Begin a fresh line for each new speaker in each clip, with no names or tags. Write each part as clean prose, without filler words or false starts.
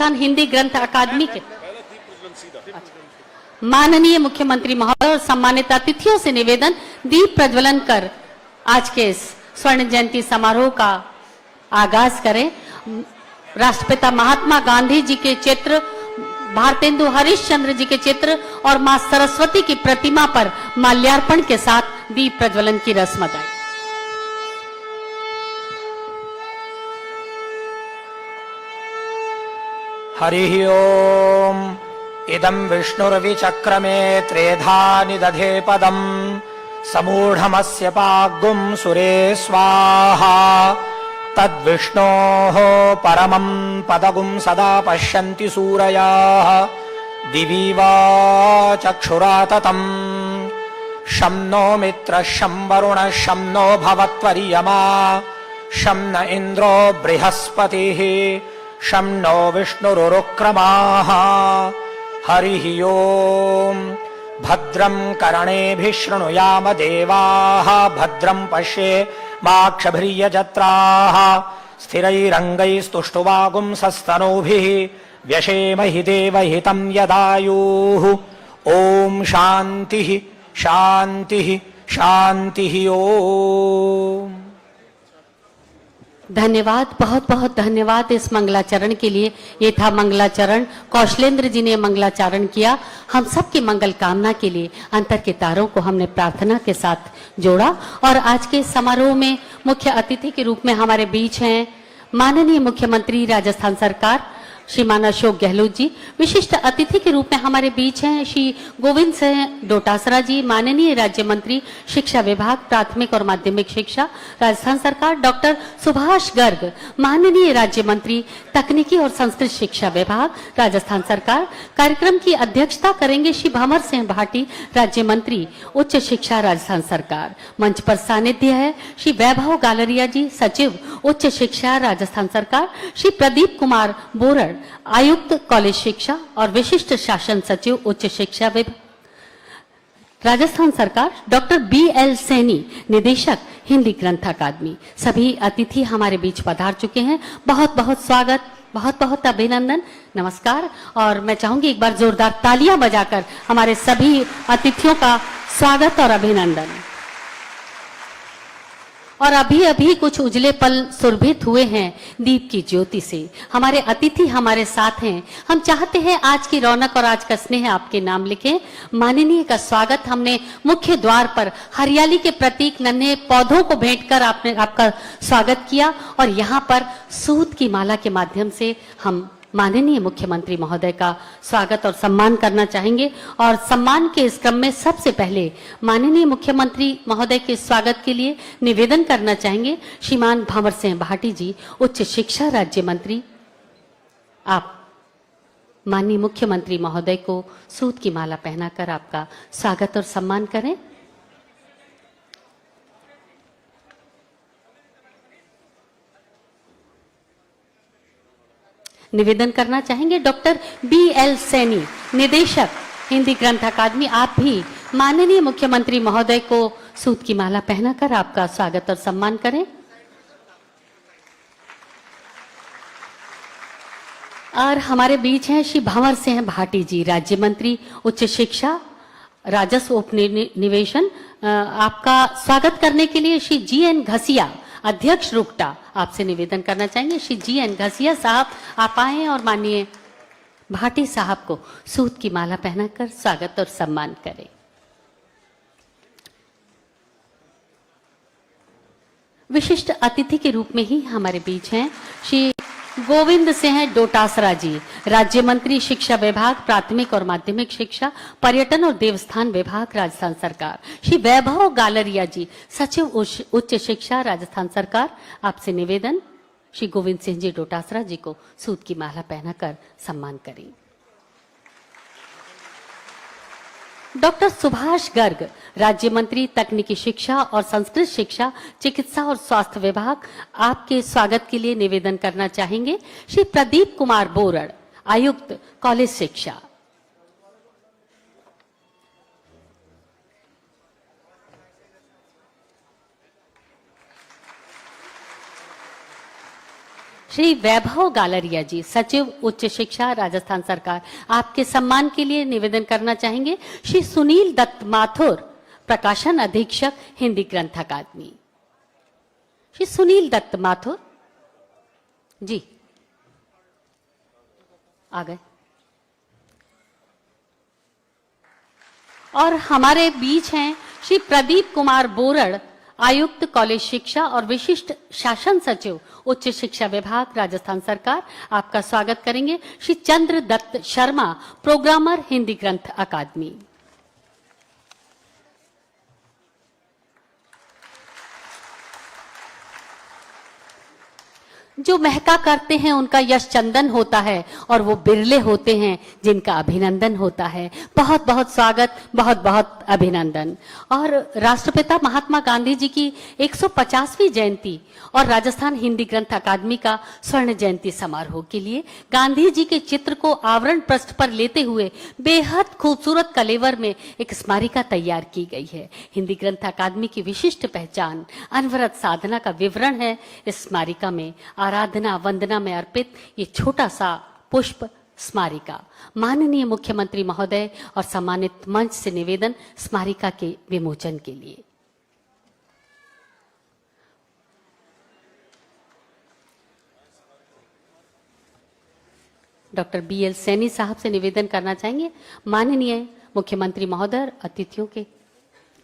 राजस्थान हिंदी ग्रंथ अकादमी के माननीय मुख्यमंत्री महोदय और सम्मानित अतिथियों से निवेदन, दीप प्रज्वलन कर आज के इस स्वर्ण जयंती समारोह का आगाज करें। राष्ट्रपिता महात्मा गांधी जी के चित्र, भारतेंदु हरिश्चंद्र जी के चित्र और मां सरस्वती की प्रतिमा पर माल्यार्पण के साथ दीप प्रज्वलन की रस्म अदाई।
हरि ओम। इदं विष्णुर्विचक्रमे त्रेधा निदधे पदं समूढमस्य पाग्गुं सुरे स्वाहा। तद्विष्णोः परमं पदगुं सदा पश्यन्ति सूरयाः दिवि वा चक्षुरा ततम्। शं नो मित्रः शं वरुणः शं नो भवत्वर्यमा शं न इन्द्रो बृहस्पतिः शं नो विष्णुरुक्रमाः। हरिः ओम्। भद्रं कर्णेभिः शृणुयाम देवाः भद्रं पश्येमाक्षभिर्यजत्राः स्थिरैरङ्गैस्तुष्टुवागुंसस्तनूभिः व्यशेमहि देवहितं यदायुः। ॐ शान्तिः शान्तिः शान्तिः। ओम्।
धन्यवाद, बहुत बहुत धन्यवाद इस मंगलाचरण के लिए। ये था मंगलाचरण, कौशलेंद्र जी ने मंगलाचरण किया। हम सब की मंगल कामना के लिए अंतर के तारों को हमने प्रार्थना के साथ जोड़ा। और आज के समारोह में मुख्य अतिथि के रूप में हमारे बीच हैं माननीय मुख्यमंत्री राजस्थान सरकार श्रीमान अशोक गहलोत जी। विशिष्ट अतिथि के रूप में हमारे बीच हैं श्री गोविंद सिंह डोटासरा जी, माननीय राज्य मंत्री शिक्षा विभाग प्राथमिक और माध्यमिक शिक्षा राजस्थान सरकार। डॉक्टर सुभाष गर्ग, माननीय राज्य मंत्री तकनीकी और संस्कृत शिक्षा विभाग राजस्थान सरकार। कार्यक्रम की अध्यक्षता करेंगे श्री भंवर सिंह भाटी, राज्य मंत्री उच्च शिक्षा राजस्थान सरकार। मंच पर सानिध्य है श्री वैभव गालरिया जी, सचिव उच्च शिक्षा राजस्थान सरकार। श्री प्रदीप कुमार बोरड़, आयुक्त कॉलेज शिक्षा और विशिष्ट शासन सचिव उच्च शिक्षा विभाग राजस्थान सरकार। डॉक्टर BL सैनी, निदेशक हिंदी ग्रंथ अकादमी। सभी अतिथि हमारे बीच पधार चुके हैं। बहुत बहुत स्वागत, बहुत बहुत अभिनंदन, नमस्कार। और मैं चाहूंगी एक बार जोरदार तालियां बजाकर हमारे सभी अतिथियों का स्वागत और अभिनंदन। और अभी अभी कुछ उजले पल सुरभित हुए हैं दीप की ज्योति से। हमारे अतिथि हमारे साथ हैं। हम चाहते हैं आज की रौनक और आज का स्नेह आपके नाम लिखें। माननीय का स्वागत हमने मुख्य द्वार पर हरियाली के प्रतीक नन्हे पौधों को भेंटकर आपने आपका स्वागत किया। और यहाँ पर सूत की माला के माध्यम से हम माननीय मुख्यमंत्री महोदय का स्वागत और सम्मान करना चाहेंगे। और सम्मान के इस क्रम में सबसे पहले माननीय मुख्यमंत्री महोदय के स्वागत के लिए निवेदन करना चाहेंगे श्रीमान भंवर सिंह भाटी जी, उच्च शिक्षा राज्य मंत्री। आप माननीय मुख्यमंत्री महोदय को सूत की माला पहनाकर आपका स्वागत और सम्मान करें। निवेदन करना चाहेंगे डॉक्टर BL सैनी, निदेशक हिंदी ग्रंथ अकादमी। आप भी माननीय मुख्यमंत्री महोदय को सूत की माला पहनाकर आपका स्वागत और सम्मान करें। और हमारे बीच हैं श्री भंवर सिंह भाटी जी, राज्य मंत्री उच्च शिक्षा राजस्व उपनिवेशन। आपका स्वागत करने के लिए श्री GN घसिया, अध्यक्ष रुकटा, आपसे निवेदन करना चाहेंगे। श्री GN घसिया साहब आप आए और माननीय भाटी साहब को सूत की माला पहनाकर स्वागत और सम्मान करें। विशिष्ट अतिथि के रूप में ही हमारे बीच हैं श्री गोविंद सिंह डोटासरा जी, राज्य मंत्री शिक्षा विभाग प्राथमिक और माध्यमिक शिक्षा पर्यटन और देवस्थान विभाग राजस्थान सरकार। श्री वैभव गालरिया जी, सचिव उच्च शिक्षा राजस्थान सरकार। आपसे निवेदन श्री गोविंद सिंह जी डोटासरा जी को सूत की माला पहनाकर सम्मान करें। डॉक्टर सुभाष गर्ग, राज्य मंत्री तकनीकी शिक्षा और संस्कृत शिक्षा चिकित्सा और स्वास्थ्य विभाग। आपके स्वागत के लिए निवेदन करना चाहेंगे श्री प्रदीप कुमार बोरड़, आयुक्त कॉलेज शिक्षा। श्री वैभव गालरिया जी, सचिव उच्च शिक्षा राजस्थान सरकार, आपके सम्मान के लिए निवेदन करना चाहेंगे। श्री सुनील दत्त माथुर, प्रकाशन अधीक्षक, हिंदी ग्रंथ अकादमी। श्री सुनील दत्त माथुर जी आ गए। और हमारे बीच हैं श्री प्रदीप कुमार बोरड़, आयुक्त कॉलेज शिक्षा और विशिष्ट शासन सचिव उच्च शिक्षा विभाग राजस्थान सरकार, आपका स्वागत करेंगे। श्री चंद्र दत्त शर्मा, प्रोग्रामर, हिंदी ग्रंथ अकादमी। जो महका करते हैं उनका यश चंदन होता है और वो बिरले होते हैं जिनका अभिनंदन होता है। बहुत बहुत स्वागत, बहुत बहुत अभिनंदन। और राष्ट्रपिता महात्मा गांधी जी की 150वीं जयंती और राजस्थान हिंदी ग्रंथ अकादमी का स्वर्ण जयंती समारोह के लिए गांधी जी के चित्र को आवरण पृष्ठ पर लेते हुए बेहद खूबसूरत कलेवर में एक स्मारिका तैयार की गई है। हिंदी ग्रंथ अकादमी की विशिष्ट पहचान, अनवरत साधना का विवरण है इस स्मारिका में। आराधना वंदना में अर्पित ये छोटा सा पुष्प स्मारिका। माननीय मुख्यमंत्री महोदय और सम्मानित मंच से निवेदन स्मारिका के विमोचन के लिए। डॉक्टर BL सैनी साहब से निवेदन करना चाहेंगे, माननीय मुख्यमंत्री महोदय अतिथियों के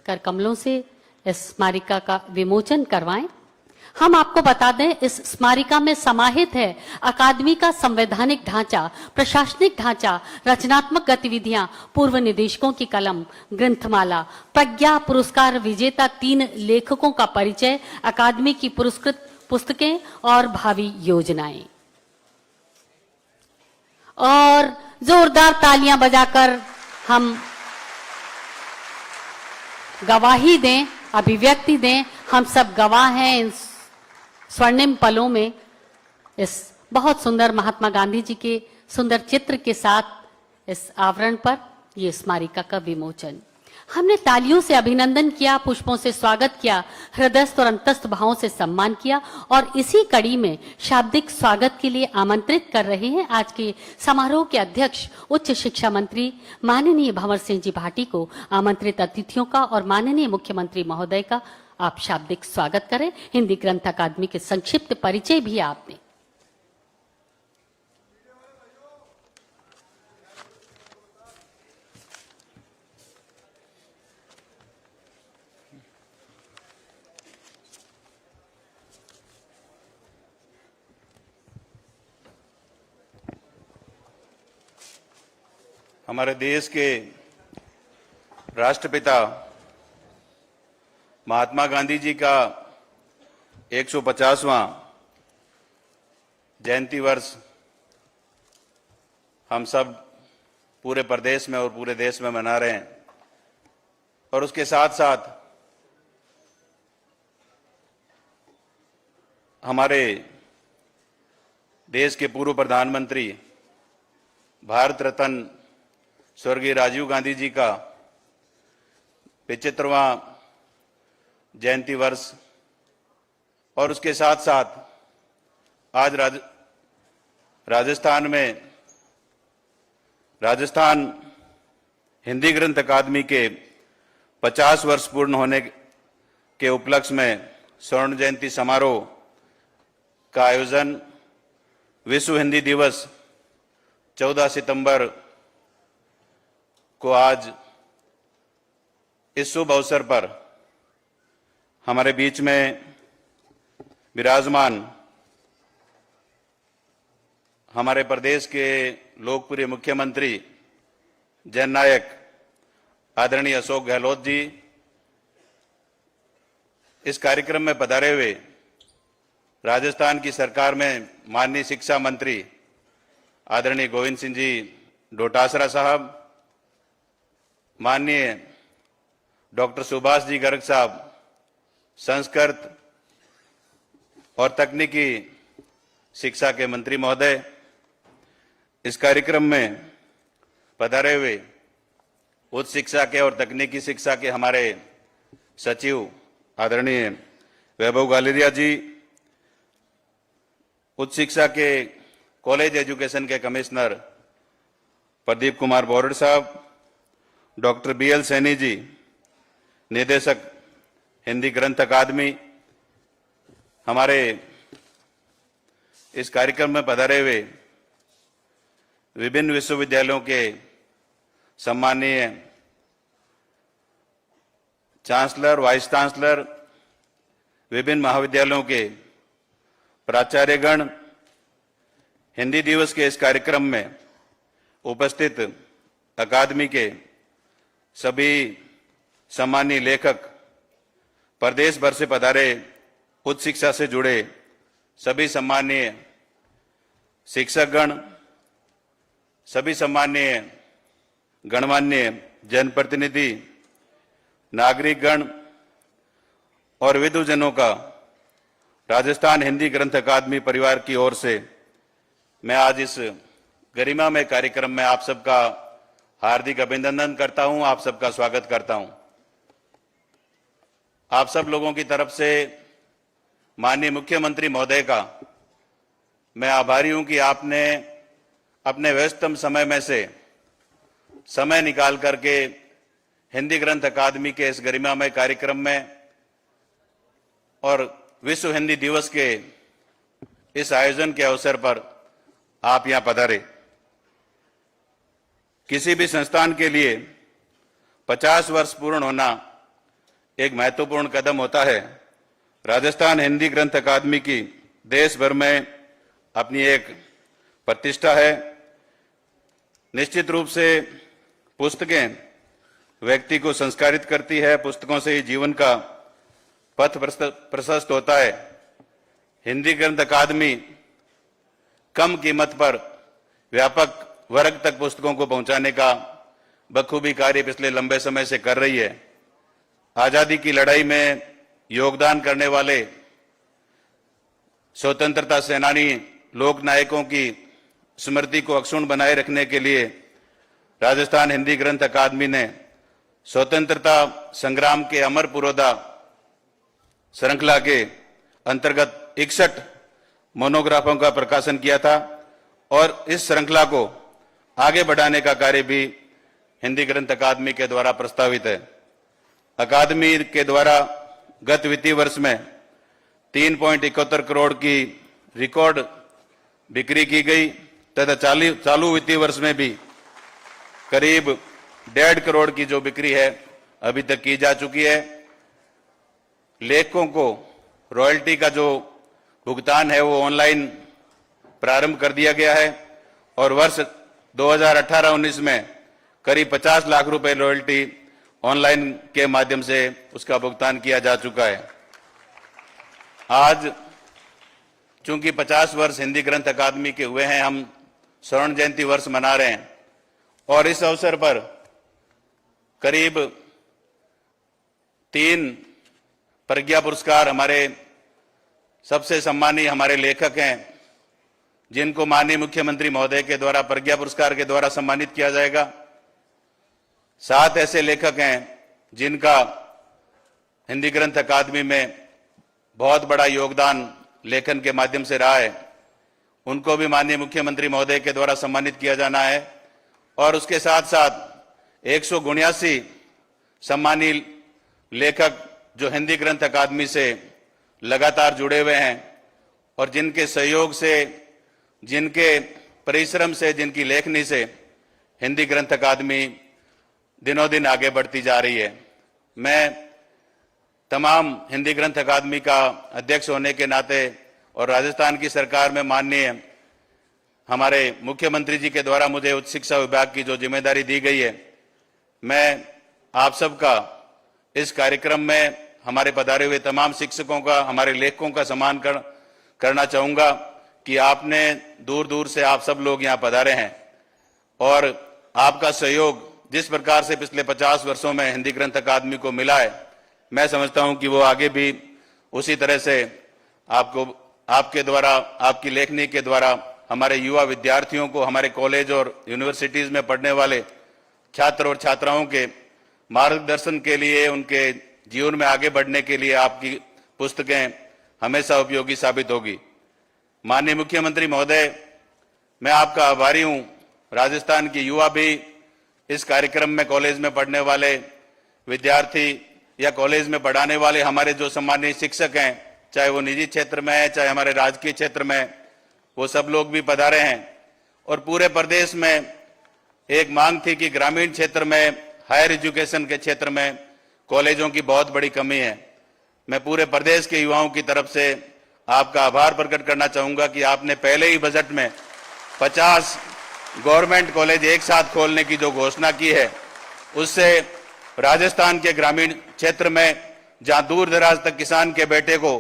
कर कमलों से इस स्मारिका का विमोचन करवाएं। हम आपको बता दें, इस स्मारिका में समाहित है अकादमी का संवैधानिक ढांचा, प्रशासनिक ढांचा, रचनात्मक गतिविधियां, पूर्व निदेशकों की कलम, ग्रंथमाला, प्रज्ञा पुरस्कार विजेता 3 लेखकों का परिचय, अकादमी की पुरस्कृत पुस्तकें और भावी योजनाएं। और जोरदार तालियां बजाकर हम गवाही दें, अभिव्यक्ति दें। हम सब गवाह हैं इन स्वर्णिम पलों में, इस बहुत सुंदर महात्मा गांधी जी के सुंदर चित्र के साथ इस आवरण पर ये स्मारिका का विमोचन। हमने तालियों से अभिनंदन किया, पुष्पों से स्वागत किया, हृदयस्थ और अंतस्थ भावों से सम्मान किया और इसी कड़ी में शाब्दिक स्वागत के लिए आमंत्रित कर रहे हैं आज के समारोह के अध्यक्ष उच्च शिक्षा मंत्री माननीय भंवर सिंह जी भाटी को। आमंत्रित अतिथियों का और माननीय मुख्यमंत्री महोदय का आप शाब्दिक स्वागत करें। हिंदी ग्रंथ अकादमी के संक्षिप्त परिचय भी आपने।
हमारे देश के राष्ट्रपिता महात्मा गांधी जी का 150वां जयंती वर्ष हम सब पूरे प्रदेश में और पूरे देश में मना रहे हैं। और उसके साथ साथ हमारे देश के पूर्व प्रधानमंत्री भारत रत्न स्वर्गीय राजीव गांधी जी का 75वां जयंती वर्ष और उसके साथ साथ आज राजस्थान हिंदी ग्रंथ अकादमी के 50 वर्ष पूर्ण होने के उपलक्ष्य में स्वर्ण जयंती समारोह का आयोजन विश्व हिंदी दिवस 14 सितंबर को आज इस शुभ अवसर पर हमारे बीच में विराजमान हमारे प्रदेश के लोकप्रिय मुख्यमंत्री जननायक आदरणीय अशोक गहलोत जी इस कार्यक्रम में पधारे हुए राजस्थान की सरकार में माननीय शिक्षा मंत्री आदरणीय गोविंद सिंह जी डोटासरा साहब, माननीय डॉक्टर सुभाष जी गर्ग साहब संस्कृत और तकनीकी शिक्षा के मंत्री महोदय, इस कार्यक्रम में पधारे हुए उच्च शिक्षा के और तकनीकी शिक्षा के हमारे सचिव आदरणीय वैभव गालरिया जी, उच्च शिक्षा के कॉलेज एजुकेशन के कमिश्नर प्रदीप कुमार बोरड साहब, डॉक्टर BL सैनी जी, निदेशक हिंदी ग्रंथ अकादमी, हमारे इस कार्यक्रम में पधारे हुए विभिन्न विश्वविद्यालयों के सम्माननीय चांसलर, वाइस चांसलर, विभिन्न महाविद्यालयों के प्राचार्यगण, हिंदी दिवस के इस कार्यक्रम में उपस्थित अकादमी के सभी सम्मानीय लेखक, प्रदेश भर से पधारे उच्च शिक्षा से जुड़े सभी सम्मानीय शिक्षकगण, सभी सम्मानीय गणमान्य जनप्रतिनिधि, नागरिकगण और विद्वजनों का राजस्थान हिंदी ग्रंथ अकादमी परिवार की ओर से मैं आज इस गरिमामय कार्यक्रम में आप सबका हार्दिक अभिनंदन करता हूं, आप सबका स्वागत करता हूं। आप सब लोगों की तरफ से माननीय मुख्यमंत्री महोदय का मैं आभारी हूं कि आपने अपने व्यस्ततम समय में से समय निकाल करके हिंदी ग्रंथ अकादमी के इस गरिमामय कार्यक्रम में और विश्व हिंदी दिवस के इस आयोजन के अवसर पर आप यहां पधारे। किसी भी संस्थान के लिए 50 वर्ष पूर्ण होना एक महत्वपूर्ण कदम होता है। राजस्थान हिंदी ग्रंथ अकादमी की देश भर में अपनी एक प्रतिष्ठा है। निश्चित रूप से पुस्तकें व्यक्ति को संस्कारित करती है, पुस्तकों से ही जीवन का पथ प्रशस्त होता है। हिंदी ग्रंथ अकादमी कम कीमत पर व्यापक वर्ग तक पुस्तकों को पहुंचाने का बखूबी कार्य पिछले लंबे समय से कर रही है। आजादी की लड़ाई में योगदान करने वाले स्वतंत्रता सेनानी लोक नायकों की स्मृति को अक्षुण्ण बनाए रखने के लिए राजस्थान हिंदी ग्रंथ अकादमी ने स्वतंत्रता संग्राम के अमर पुरोधा श्रृंखला के अंतर्गत 61 मोनोग्राफों का प्रकाशन किया था और इस श्रृंखला को आगे बढ़ाने का कार्य भी हिंदी ग्रंथ अकादमी के द्वारा प्रस्तावित है। अकादमी के द्वारा गत वित्तीय वर्ष में 3.71 करोड़ की रिकॉर्ड बिक्री की गई तथा चालू वित्तीय वर्ष में भी करीब 1.5 करोड़ की जो बिक्री है अभी तक की जा चुकी है। लेखकों को रॉयल्टी का जो भुगतान है वो ऑनलाइन प्रारंभ कर दिया गया है और वर्ष 2018-19 में करीब 50 लाख रुपए रॉयल्टी ऑनलाइन के माध्यम से उसका भुगतान किया जा चुका है। आज चूंकि 50 वर्ष हिंदी ग्रंथ अकादमी के हुए हैं, हम स्वर्ण जयंती वर्ष मना रहे हैं और इस अवसर पर करीब 3 प्रज्ञा पुरस्कार हमारे सबसे सम्मानीय हमारे लेखक हैं जिनको माननीय मुख्यमंत्री महोदय के द्वारा प्रज्ञा पुरस्कार के द्वारा सम्मानित किया जाएगा। 7 ऐसे लेखक हैं जिनका हिंदी ग्रंथ अकादमी में बहुत बड़ा योगदान लेखन के माध्यम से रहा है, उनको भी माननीय मुख्यमंत्री महोदय के द्वारा सम्मानित किया जाना है। और उसके साथ साथ 179 सम्मानीय लेखक जो हिंदी ग्रंथ अकादमी से लगातार जुड़े हुए हैं और जिनके सहयोग से, जिनके परिश्रम से, जिनकी लेखनी से हिंदी ग्रंथ अकादमी दिनों दिन आगे बढ़ती जा रही है। मैं तमाम हिंदी ग्रंथ अकादमी का अध्यक्ष होने के नाते और राजस्थान की सरकार में माननीय हमारे मुख्यमंत्री जी के द्वारा मुझे उच्च शिक्षा विभाग की जो जिम्मेदारी दी गई है, मैं आप सबका इस कार्यक्रम में हमारे पधारे हुए तमाम शिक्षकों का, हमारे लेखकों का सम्मान करना चाहूंगा कि आपने दूर दूर से आप सब लोग यहाँ पधारे हैं और आपका सहयोग जिस प्रकार से पिछले 50 वर्षों में हिंदी ग्रंथ अकादमी को मिला है, मैं समझता हूं कि वो आगे भी उसी तरह से आपको, आपके द्वारा, आपकी लेखनी के द्वारा हमारे युवा विद्यार्थियों को, हमारे कॉलेज और यूनिवर्सिटीज में पढ़ने वाले छात्र और छात्राओं के मार्गदर्शन के लिए, उनके जीवन में आगे बढ़ने के लिए आपकी पुस्तकें हमेशा उपयोगी साबित होगी। माननीय मुख्यमंत्री महोदय, मैं आपका आभारी हूं। राजस्थान की युवा भी इस कार्यक्रम में कॉलेज में पढ़ने वाले विद्यार्थी या कॉलेज में पढ़ाने वाले हमारे जो सम्मानित शिक्षक हैं, चाहे वो निजी क्षेत्र में है चाहे हमारे राजकीय क्षेत्र में, वो सब लोग भी पधारे हैं। और पूरे प्रदेश में एक मांग थी कि ग्रामीण क्षेत्र में हायर एजुकेशन के क्षेत्र में कॉलेजों की बहुत बड़ी कमी है। मैं पूरे प्रदेश के युवाओं की तरफ से आपका आभार प्रकट करना चाहूंगा कि आपने पहले ही बजट में 50 गवर्नमेंट कॉलेज एक साथ खोलने की जो घोषणा की है, उससे राजस्थान के ग्रामीण क्षेत्र में जहां दूर दराज तक किसान के बेटे को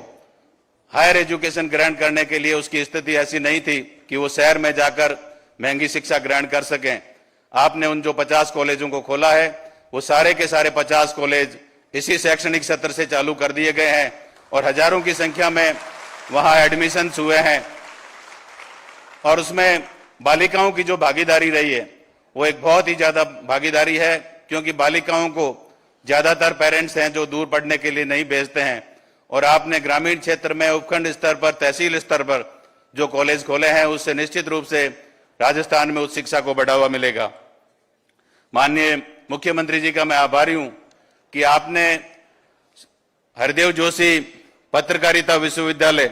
हायर एजुकेशन ग्रहण करने के लिए उसकी स्थिति ऐसी नहीं थी कि वो शहर में जाकर महंगी शिक्षा ग्रहण कर सकें, आपने उन जो 50 कॉलेजों को खोला है वो सारे के सारे 50 कॉलेज इसी शैक्षणिक सत्र से चालू कर दिए गए हैं और हजारों की संख्या में वहां एडमिशन हुए हैं। और उसमें बालिकाओं की जो भागीदारी रही है वो एक बहुत ही ज्यादा भागीदारी है, क्योंकि बालिकाओं को ज्यादातर पेरेंट्स हैं जो दूर पढ़ने के लिए नहीं भेजते हैं। और आपने ग्रामीण क्षेत्र में उपखंड स्तर पर, तहसील स्तर पर जो कॉलेज खोले हैं, उससे निश्चित रूप से राजस्थान में उच्च शिक्षा को बढ़ावा मिलेगा। माननीय मुख्यमंत्री जी का मैं आभारी हूं कि आपने हरदेव जोशी पत्रकारिता विश्वविद्यालय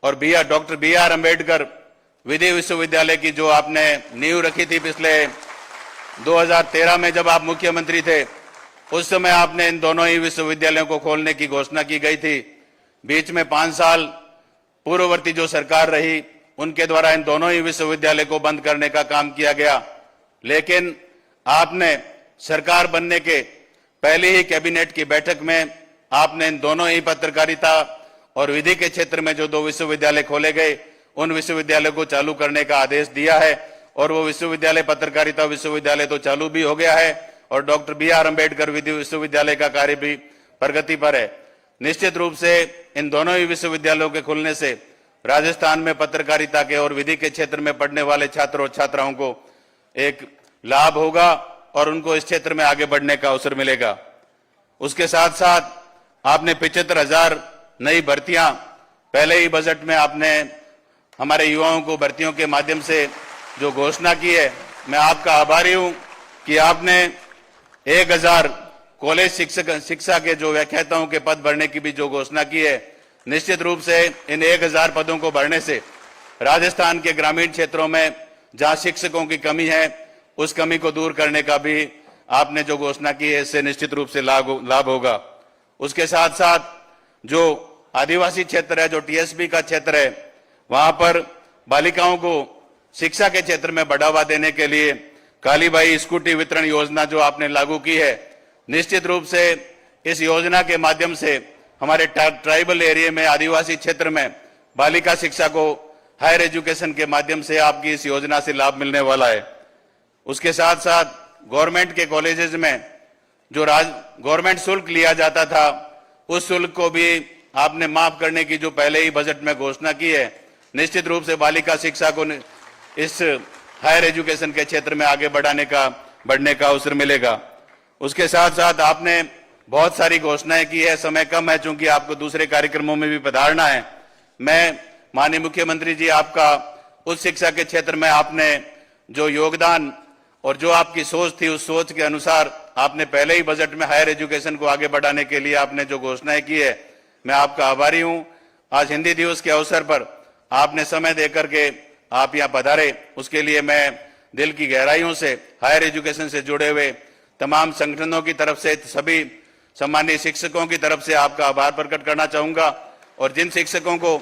और डॉक्टर बी.आर. अम्बेडकर विधि विश्वविद्यालय की जो आपने नींव रखी थी पिछले 2013 में जब आप मुख्यमंत्री थे, उस समय आपने इन दोनों ही विश्वविद्यालयों को खोलने की घोषणा की गई थी। बीच में 5 साल पूर्ववर्ती जो सरकार रही, उनके द्वारा इन दोनों ही विश्वविद्यालय को बंद करने का काम किया गया, लेकिन आपने सरकार बनने के पहले ही कैबिनेट की बैठक में आपने इन दोनों ही पत्रकारिता और विधि के क्षेत्र में जो 2 विश्वविद्यालय खोले गए, उन विश्वविद्यालय को चालू करने का आदेश दिया है। और वो विश्वविद्यालय, पत्रकारिता विश्वविद्यालय तो चालू भी हो गया है और डॉक्टर बी.आर. अम्बेडकर विधि विश्वविद्यालय का कार्य भी प्रगति पर है। निश्चित रूप से इन दोनों ही विश्वविद्यालयों के खुलने से राजस्थान में पत्रकारिता के और विधि के क्षेत्र में पढ़ने वाले छात्रों और छात्राओं को एक लाभ होगा और उनको इस क्षेत्र में आगे बढ़ने का अवसर मिलेगा। उसके साथ साथ आपने 75,000 नई भर्तियां पहले ही बजट में आपने हमारे युवाओं को भर्तियों के माध्यम से जो घोषणा की है, मैं आपका आभारी हूं कि आपने 1000 कॉलेज शिक्षा के जो व्याख्याताओं के पद भरने की भी जो घोषणा की है। निश्चित रूप से इन 1000 पदों को भरने से राजस्थान के ग्रामीण क्षेत्रों में जहां शिक्षकों की कमी है, उस कमी को दूर करने का भी आपने जो घोषणा की है, इससे निश्चित रूप से लाभ होगा। उसके साथ साथ जो आदिवासी क्षेत्र है, जो टीएसपी का क्षेत्र है, वहां पर बालिकाओं को शिक्षा के क्षेत्र में बढ़ावा देने के लिए कालीबाई स्कूटी वितरण योजना जो आपने लागू की है, निश्चित रूप से इस योजना के माध्यम से हमारे ट्राइबल एरिया में, आदिवासी क्षेत्र में बालिका शिक्षा को हायर एजुकेशन के माध्यम से आपकी इस योजना से लाभ मिलने वाला है। उसके साथ साथ गवर्नमेंट के कॉलेजेस में जो गवर्नमेंट शुल्क लिया जाता था, उस शुल्क को भी आपने माफ करने की जो पहले ही बजट में घोषणा की है। निश्चित रूप से बालिका शिक्षा को इस हायर एजुकेशन के क्षेत्र में आगे बढ़ने का अवसर मिलेगा। उसके साथ साथ आपने बहुत सारी घोषणाएं की है, समय कम है चूंकि आपको दूसरे कार्यक्रमों में भी पधारना है। मैं माननीय मुख्यमंत्री जी, आपका उच्च शिक्षा के क्षेत्र में आपने जो योगदान और जो आपकी सोच थी, उस सोच के अनुसार आपने पहले ही बजट में हायर एजुकेशन को आगे बढ़ाने के लिए आपने जो घोषणाएं की है, मैं आपका आभारी हूं। आज हिंदी दिवस के अवसर पर आपने समय देकर के आप यहां पधारे, उसके लिए मैं दिल की गहराइयों से हायर एजुकेशन से जुड़े हुए तमाम संगठनों की तरफ से, सभी सम्मानित शिक्षकों की तरफ से आपका आभार प्रकट करना चाहूंगा। और जिन शिक्षकों को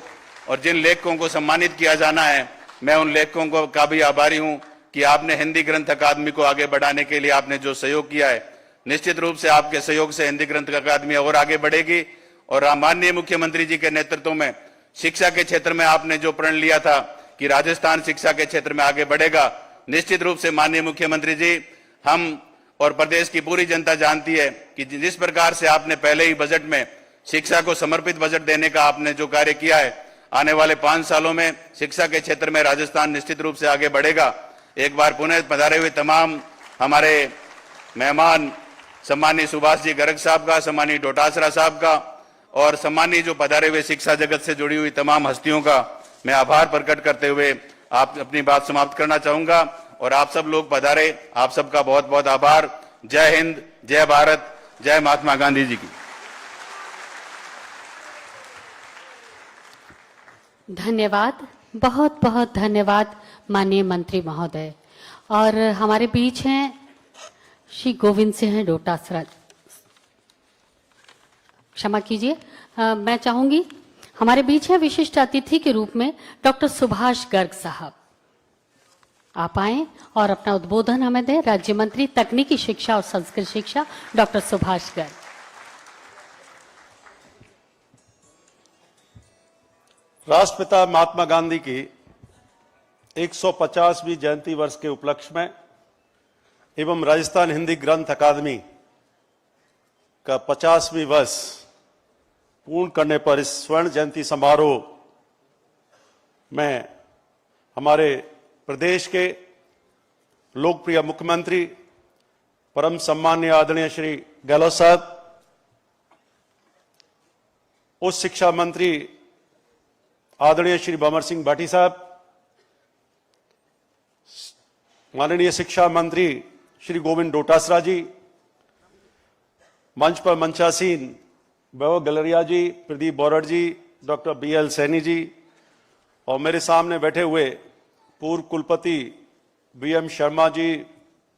और जिन लेखकों को सम्मानित किया जाना है, मैं उन लेखकों को का भी आभारी हूं कि आपने हिंदी ग्रंथ अकादमी को आगे बढ़ाने के लिए आपने जो सहयोग किया है। निश्चित रूप से आपके सहयोग से हिंदी ग्रंथ अकादमी और आगे बढ़ेगी। और माननीय मुख्यमंत्री जी के नेतृत्व में शिक्षा के क्षेत्र में आपने जो प्रण लिया था कि राजस्थान शिक्षा के क्षेत्र में आगे बढ़ेगा, निश्चित रूप से माननीय मुख्यमंत्री जी, हम और प्रदेश की पूरी जनता जानती है कि जिस प्रकार से आपने पहले ही बजट में शिक्षा को समर्पित बजट देने का आपने जो कार्य किया है, आने वाले 5 सालों में शिक्षा के क्षेत्र में राजस्थान निश्चित रूप से आगे बढ़ेगा। एक बार पुनः पधारे हुए तमाम हमारे मेहमान, सम्मानीय सुभाष जी गर्ग साहब का, सम्मानीय डोटासरा साहब का और सम्मानीय जो पधारे हुए शिक्षा जगत से जुड़ी हुई तमाम हस्तियों का मैं आभार प्रकट करते हुए आप अपनी बात समाप्त करना चाहूंगा और आप सब लोग पधारे, आप सबका बहुत बहुत आभार। जय हिंद, जय भारत, जय महात्मा गांधी जी की।
धन्यवाद, बहुत बहुत धन्यवाद माननीय मंत्री महोदय। और हमारे बीच हैं श्री गोविंद सिंह डोटासरा, क्षमा कीजिए, मैं चाहूंगी हमारे बीच है विशिष्ट अतिथि के रूप में डॉक्टर सुभाष गर्ग साहब। आप आए और अपना उद्बोधन हमें दें। राज्य मंत्री तकनीकी शिक्षा और संस्कृत शिक्षा डॉक्टर सुभाष गर्ग।
राष्ट्रपिता महात्मा गांधी की 150वीं जयंती वर्ष के उपलक्ष्य में एवं राजस्थान हिंदी ग्रंथ अकादमी का 50वीं वर्ष पूर्ण करने पर इस स्वर्ण जयंती समारोह में हमारे प्रदेश के लोकप्रिय मुख्यमंत्री परम सम्माननीय आदरणीय श्री गहलोत साहब, उच्च शिक्षा मंत्री आदरणीय श्री भंवर सिंह भाटी साहब, माननीय शिक्षा मंत्री श्री गोविंद डोटासरा जी, मंच पर मंचासीन वैभव गलरिया जी, प्रदीप बोरड जी, डॉक्टर BL सैनी जी और मेरे सामने बैठे हुए पूर्व कुलपति BM Sharma ji,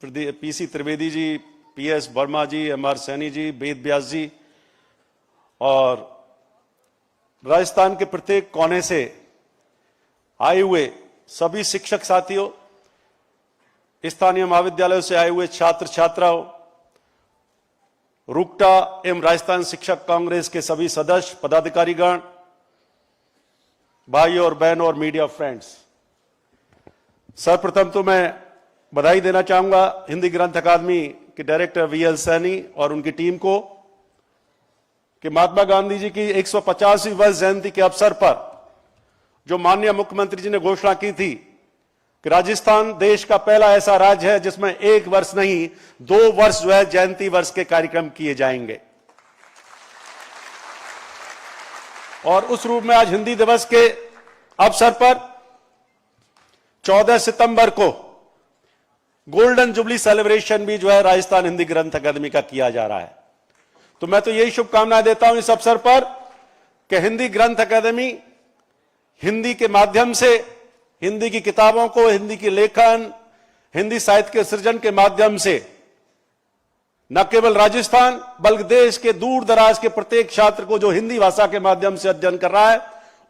PC Trivedi ji, PS Verma जी, MR सैनी जी, वेद व्यास जी और राजस्थान के प्रत्येक कोने से आए हुए सभी शिक्षक साथियों, स्थानीय महाविद्यालयों से आए हुए छात्र छात्राओं, रुकटा एवं राजस्थान शिक्षक कांग्रेस के सभी सदस्य पदाधिकारीगण, भाई और बहनों और मीडिया फ्रेंड्स, सर्वप्रथम तो मैं बधाई देना चाहूंगा हिंदी ग्रंथ अकादमी के डायरेक्टर VL सैनी और उनकी टीम को कि महात्मा गांधी जी की 150वीं वर्ष जयंती के अवसर पर जो माननीय मुख्यमंत्री जी ने घोषणा की थी कि राजस्थान देश का पहला ऐसा राज्य है जिसमें 1 वर्ष नहीं 2 वर्ष जो है जयंती वर्ष के कार्यक्रम किए जाएंगे। और उस रूप में आज हिंदी दिवस के अवसर पर 14 सितंबर को गोल्डन जुबली सेलिब्रेशन भी जो है राजस्थान हिंदी ग्रंथ अकादमी का किया जा रहा है। तो मैं तो यही शुभकामनाएं देता हूं इस अवसर पर कि हिंदी ग्रंथ अकादमी हिंदी के माध्यम से हिंदी की किताबों को, हिंदी की लेखन, हिंदी साहित्य के सृजन के माध्यम से न केवल राजस्थान बल्कि देश के दूर दराज के प्रत्येक छात्र को जो हिंदी भाषा के माध्यम से अध्ययन कर रहा है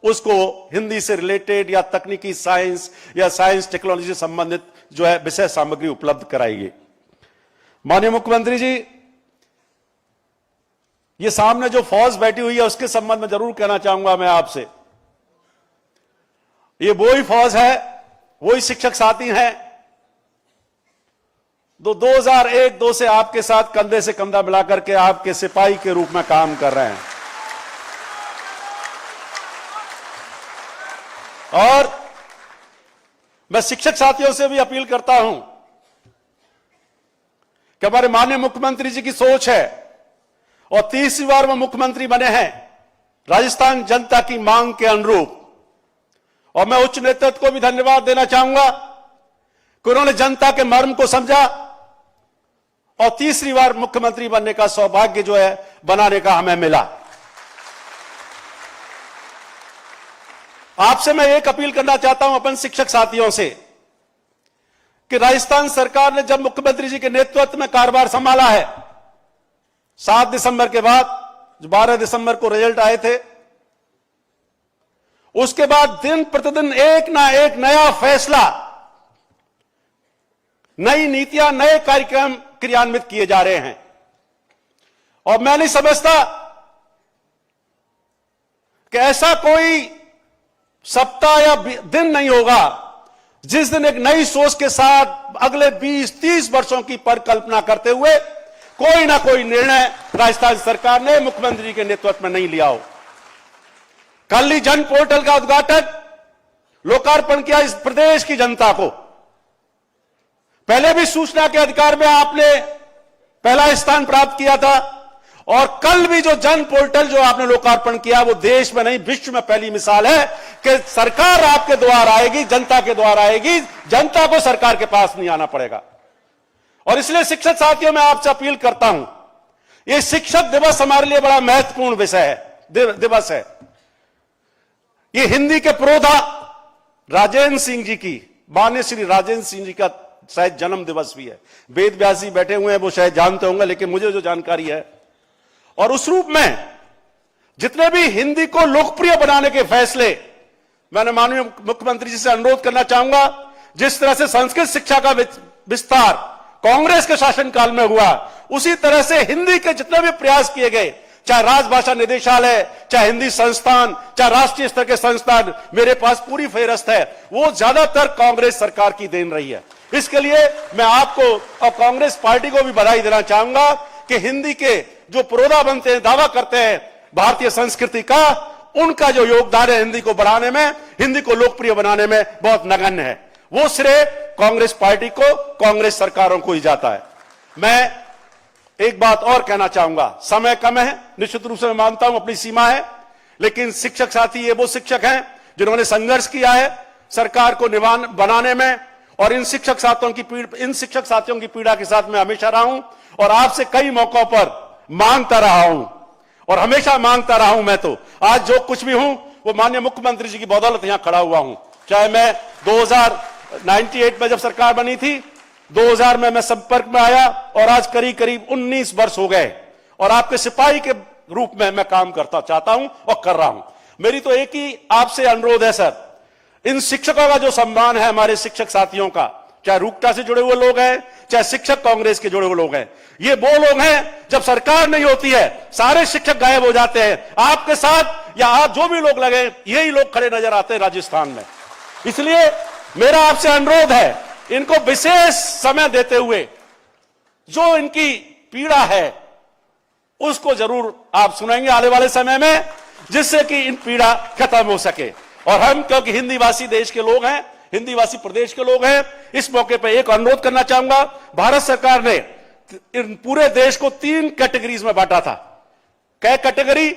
उसको हिंदी से रिलेटेड या तकनीकी साइंस या साइंस टेक्नोलॉजी से संबंधित जो है विषय सामग्री उपलब्ध कराएगी। माननीय मुख्यमंत्री जी, ये सामने जो फौज बैठी हुई है उसके संबंध में जरूर कहना चाहूंगा मैं आपसे, ये वही फौज है, वही शिक्षक साथी हैं जो 2001-2 से आपके साथ कंधे से कंधा मिलाकर के आपके सिपाही के रूप में काम कर रहे हैं। और मैं शिक्षक साथियों से भी अपील करता हूं कि हमारे माननीय मुख्यमंत्री जी की सोच है और 30वीं बार वो मुख्यमंत्री बने हैं राजस्थान जनता की मांग के अनुरूप। और मैं उच्च नेतृत्व को भी धन्यवाद देना चाहूंगा कि उन्होंने जनता के मर्म को समझा और 30वीं बार मुख्यमंत्री बनने का सौभाग्य जो है बनाने का हमें मिला। आपसे मैं एक अपील करना चाहता हूं अपन शिक्षक साथियों से कि राजस्थान सरकार ने जब मुख्यमंत्री जी के नेतृत्व में कार्यभार संभाला है 7 दिसंबर के बाद, जो 12 दिसंबर को रिजल्ट आए थे, उसके बाद दिन प्रतिदिन एक ना एक नया फैसला, नई नीतियां, नए कार्यक्रम क्रियान्वित किए जा रहे हैं। और मैं नहीं समझता कि ऐसा कोई सप्ताह या दिन नहीं होगा जिस दिन एक नई सोच के साथ अगले 20-30 वर्षों की परिकल्पना करते हुए कोई ना कोई निर्णय राजस्थान सरकार ने मुख्यमंत्री के नेतृत्व में नहीं लिया हो। कल ही जन पोर्टल का उद्घाटन, लोकार्पण किया इस प्रदेश की जनता को। पहले भी सूचना के अधिकार में आपने पहला स्थान प्राप्त किया था और कल भी जो जन पोर्टल जो आपने लोकार्पण किया वो देश में नहीं विश्व में पहली मिसाल है कि सरकार आपके द्वार आएगी, जनता के द्वार आएगी, जनता को सरकार के पास नहीं आना पड़ेगा। और इसलिए शिक्षक साथियों मैं आपसे अपील करता हूं, ये शिक्षक दिवस हमारे लिए बड़ा महत्वपूर्ण विषय है, दिवस है। ये हिंदी के प्रोधा राजेंद्र सिंह जी की, माननीय श्री राजेंद्र सिंह जी का शायद जन्म दिवस भी है। वेद व्यास जी बैठे हुए हैं, वो शायद जानते होंगे, लेकिन मुझे जो जानकारी है, और उस रूप में जितने भी हिंदी को लोकप्रिय बनाने के फैसले, मैंने माननीय मुख्यमंत्री जी से अनुरोध करना चाहूंगा, जिस तरह से संस्कृत शिक्षा का विस्तार कांग्रेस के शासनकाल में हुआ, उसी तरह से हिंदी के जितने भी प्रयास किए गए, चाहे राजभाषा निदेशालय, चाहे हिंदी संस्थान, चाहे राष्ट्रीय स्तर के संस्थान, मेरे पास पूरी फेहरिस्त है, वो ज्यादातर कांग्रेस सरकार की देन रही है। इसके लिए मैं आपको और कांग्रेस पार्टी को भी बधाई देना चाहूंगा कि हिंदी के जो पुरोधा बनते हैं, दावा करते हैं भारतीय संस्कृति का, उनका जो योगदान है हिंदी को बढ़ाने में, हिंदी को लोकप्रिय बनाने में बहुत नगण्य है। वो श्रेय कांग्रेस पार्टी को, कांग्रेस सरकारों को ही जाता है। मैं एक बात और कहना चाहूंगा, समय कम है, निश्चित रूप से मैं मानता हूं अपनी सीमा है, लेकिन शिक्षक साथी ये वो शिक्षक हैं जिन्होंने संघर्ष किया है सरकार को बनाने में, और इन शिक्षक साथियों की पीड़ा के साथ मैं हमेशा रहा हूं और आपसे कई मौकों पर मांगता रहा हूं और हमेशा मांगता रहा हूं। मैं तो आज जो कुछ भी हूं वो माननीय मुख्यमंत्री जी की बदौलत यहां खड़ा हुआ हूं। चाहे मैं 2098 में जब सरकार बनी थी, 2000 में मैं संपर्क में आया और आज करीब करीब 19 वर्ष हो गए और आपके सिपाही के रूप में मैं काम चाहता हूं और कर रहा हूं। मेरी तो एक ही आपसे अनुरोध है सर, इन शिक्षकों का जो सम्मान है, हमारे शिक्षक साथियों का, चाहे रूकटा से जुड़े हुए लोग हैं, चाहे शिक्षक कांग्रेस के जुड़े हुए लोग हैं, ये वो लोग हैं जब सरकार नहीं होती है सारे शिक्षक गायब हो जाते हैं। आपके साथ या आप जो भी लोग लगे, यही लोग खड़े नजर आते हैं राजस्थान में। इसलिए मेरा आपसे अनुरोध है, इनको विशेष समय देते हुए जो इनकी पीड़ा है उसको जरूर आप सुनेंगे आने वाले समय में, जिससे कि इन पीड़ा खत्म हो सके। और हम क्योंकि हिंदी भाषी देश के लोग हैं, हिंदी भाषी प्रदेश के लोग हैं, इस मौके पर एक अनुरोध करना चाहूंगा। भारत सरकार ने इन पूरे देश को 3 कैटेगरीज में बांटा था। क्या कैटेगरी?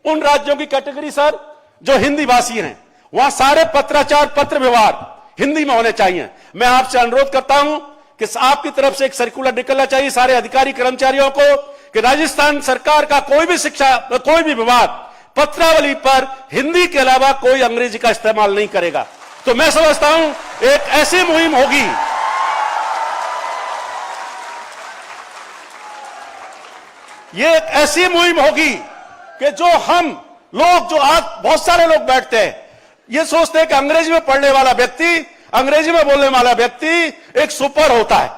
उन राज्यों की कैटेगरी सर जो हिंदी भाषी हैं, वहां सारे पत्राचार, पत्र व्यवहार हिंदी में होने चाहिए। मैं आपसे अनुरोध करता हूं कि आपकी तरफ से एक सर्कुलर निकलना चाहिए सारे अधिकारी कर्मचारियों को कि राजस्थान सरकार का कोई भी विभाग पत्रावली पर हिंदी के अलावा कोई अंग्रेजी का इस्तेमाल नहीं करेगा। तो मैं समझता हूं एक ऐसी मुहिम होगी, ये एक ऐसी मुहिम होगी कि जो हम लोग, जो आज बहुत सारे लोग बैठते हैं, ये सोचते हैं कि अंग्रेजी में पढ़ने वाला व्यक्ति, अंग्रेजी में बोलने वाला व्यक्ति एक सुपर होता है।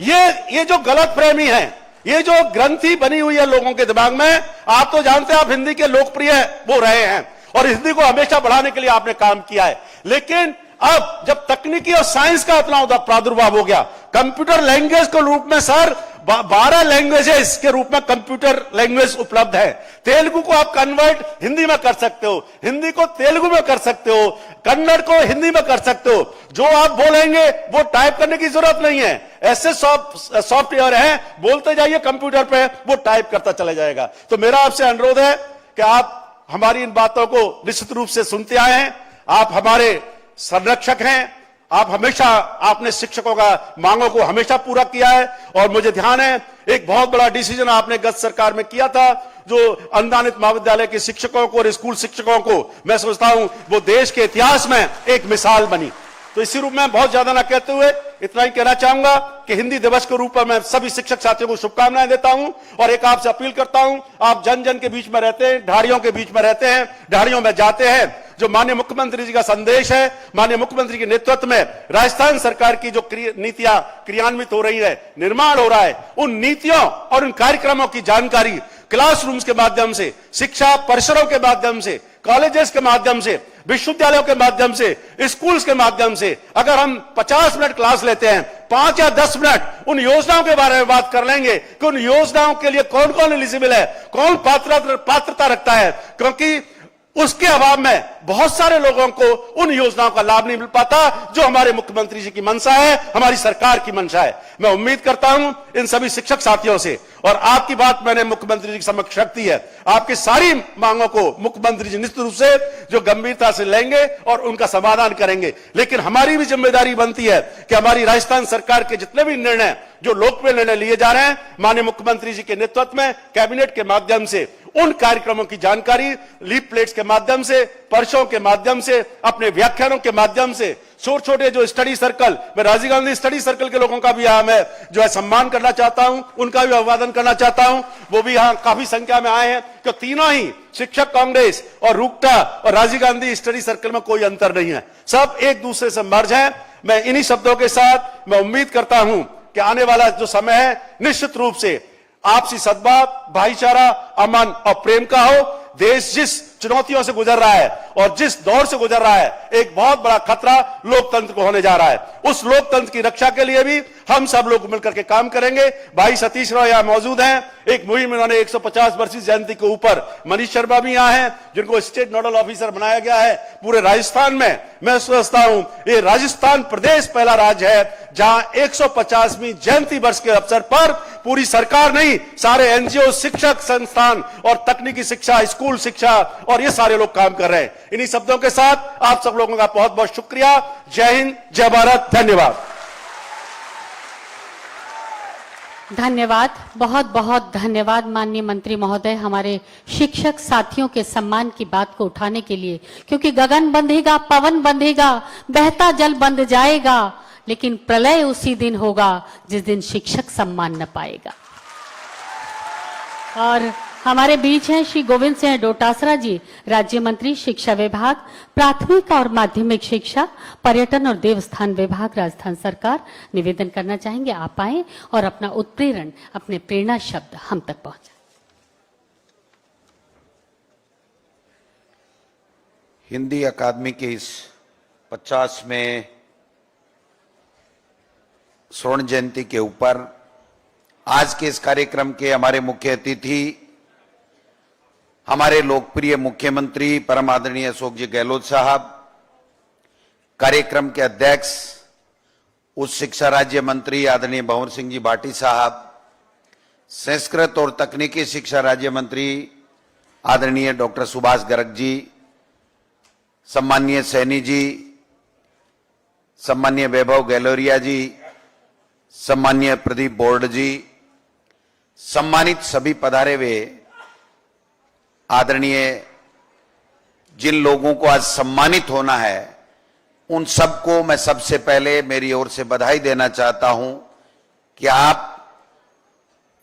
ये जो गलत फहमी है, ये जो ग्रंथि बनी हुई है लोगों के दिमाग में, आप तो जानते हैं, आप हिंदी के लोकप्रिय वो रहे हैं और हिंदी को हमेशा बढ़ाने के लिए आपने काम किया है। लेकिन अब जब तकनीकी और साइंस का इतना प्रादुर्भाव हो गया, कंप्यूटर लैंग्वेज के रूप में सर 12 लैंग्वेजेस के रूप में कंप्यूटर लैंग्वेज उपलब्ध है। तेलुगु को आप कन्वर्ट हिंदी में कर सकते हो, हिंदी को तेलुगु में कर सकते हो, कन्नड़ को हिंदी में कर सकते हो। जो आप बोलेंगे वो टाइप करने की जरूरत नहीं है, ऐसे सॉफ्टवेयर है, बोलते जाइए कंप्यूटर पे, वो टाइप करता चला जाएगा। तो मेरा आपसे अनुरोध है कि आप हमारी इन बातों को निश्चित रूप से सुनते आए हैं। आप हमारे संरक्षक हैं, आप हमेशा, आपने शिक्षकों का मांगों को हमेशा पूरा किया है। और मुझे ध्यान है एक बहुत बड़ा डिसीजन आपने गत सरकार में किया था, जो अनुदानित महाविद्यालय के शिक्षकों को और स्कूल शिक्षकों को, मैं सोचता हूं वो देश के इतिहास में एक मिसाल बनी। तो इसी रूप में बहुत ज्यादा ना कहते हुए इतना ही कहना चाहूंगा कि हिंदी दिवस के रूप में मैं सभी शिक्षक साथियों को शुभकामनाएं देता हूं और एक आपसे अपील करता हूं, आप जन जन के बीच में रहते हैं, ढाड़ियों के बीच में रहते हैं, ढाड़ियों में जाते हैं। जो माननीय मुख्यमंत्री जी का संदेश है, माननीय मुख्यमंत्री के नेतृत्व में राजस्थान सरकार की जो नीतियां क्रियान्वित हो रही है, निर्माण हो रहा है, उन नीतियों और उन कार्यक्रमों की जानकारी क्लासरूम्स के माध्यम से, शिक्षा परिसरों के माध्यम से, कॉलेजेस के माध्यम से, विश्वविद्यालयों के माध्यम से, स्कूल्स के माध्यम से, अगर हम 50 मिनट क्लास लेते हैं, 5 या 10 मिनट उन योजनाओं के बारे में बात कर लेंगे कि उन योजनाओं के लिए कौन कौन एलिजिबल है, कौन पात्रता रखता है, क्योंकि उसके अभाव में बहुत सारे लोगों को उन योजनाओं का लाभ नहीं मिल पाता, जो हमारे मुख्यमंत्री जी की मंशा है, हमारी सरकार की मंशा है। मैं उम्मीद करता हूं इन सभी शिक्षक साथियों से और आपकी बात मैंने मुख्यमंत्री जी के समक्ष रखती है। आपकी सारी मांगों को मुख्यमंत्री जी निश्चित रूप से जो गंभीरता से लेंगे और उनका समाधान करेंगे। लेकिन हमारी भी जिम्मेदारी बनती है कि हमारी राजस्थान सरकार के जितने भी निर्णय, जो लोकप्रिय निर्णय लिए जा रहे हैं माननीय मुख्यमंत्री जी के नेतृत्व में, कैबिनेट के माध्यम से, उन कार्यक्रमों की जानकारी लीफ प्लेट्स के माध्यम से, पर्चों के माध्यम से, अपने व्याख्यानों के माध्यम से, छोटे छोटे जो स्टडी सर्कल, मैं राजीव गांधी स्टडी सर्कल के लोगों का भी यहां मैं जो है सम्मान करना चाहता हूं, उनका भी अभिवादन करना चाहता हूं। वो भी यहां काफी संख्या में आए हैं, कि तीनों ही शिक्षक कांग्रेस और रूकटा और राजीव गांधी स्टडी सर्कल में कोई अंतर नहीं है, सब एक दूसरे से मर्ज हैं। मैं इन्हीं शब्दों के साथ मैं उम्मीद करता हूं कि आने वाला जो समय है निश्चित रूप से आपसी सद्भाव, भाईचारा, अमन और प्रेम का हो। देश जिस चुनौतियों से गुजर रहा है और जिस दौर से गुजर रहा है, एक बहुत बड़ा खतरा लोकतंत्र को होने जा रहा है। उस लोकतंत्र की रक्षा के लिए भी हम सब लोग मिलकर के काम करेंगे। भाई सतीश राव यहां मौजूद हैं, एक मुहिम इन्होंने 150 वर्षीय जयंती के ऊपर, मनीष शर्मा भी यहां हैं जिनको स्टेट नोडल ऑफिसर बनाया गया है पूरे राजस्थान में। मैं समझता हूं ये राजस्थान प्रदेश पहला राज्य है जहां 150वीं जयंती वर्ष के अवसर पर पूरी सरकार नहीं, सारे एनजीओ, शिक्षक संस्थान और तकनीकी शिक्षा, स्कूल शिक्षा और ये सारे लोग काम कर रहे हैं। इन्हीं शब्दों के साथ आप सब लोगों का बहुत बहुत शुक्रिया। जय हिंद, जय भारत, धन्यवाद।
धन्यवाद, बहुत बहुत धन्यवाद माननीय मंत्री महोदय, हमारे शिक्षक साथियों के सम्मान की बात को उठाने के लिए। क्योंकि गगन बंधेगा, पवन बंधेगा, बहता जल बंध जाएगा, लेकिन प्रलय उसी दिन होगा जिस दिन शिक्षक सम्मान न पाएगा। और हमारे बीच हैं श्री गोविंद सिंह डोटासरा जी, राज्य मंत्री शिक्षा विभाग, प्राथमिक और माध्यमिक शिक्षा, पर्यटन और देवस्थान विभाग, राजस्थान सरकार। निवेदन करना चाहेंगे आप आए और अपना उत्प्रेरण, अपने प्रेरणा शब्द हम तक पहुंचाएं।
हिंदी अकादमी के इस 50वें स्वर्ण जयंती के ऊपर आज के इस कार्यक्रम के हमारे मुख्य अतिथि हमारे लोकप्रिय मुख्यमंत्री परम आदरणीय अशोक जी गहलोत साहब, कार्यक्रम के अध्यक्ष उच्च शिक्षा राज्य मंत्री आदरणीय भंवर सिंह जी भाटी साहब, संस्कृत और तकनीकी शिक्षा राज्य मंत्री आदरणीय डॉक्टर सुभाष गर्ग जी, सम्माननीय सैनी जी, सम्माननीय वैभव गैलोरिया जी, सम्माननीय प्रदीप बोर्ड जी, सम्मानित सभी पधारे हुए आदरणीय जिन लोगों को आज सम्मानित होना है, उन सबको मैं सबसे पहले मेरी ओर से बधाई देना चाहता हूं कि आप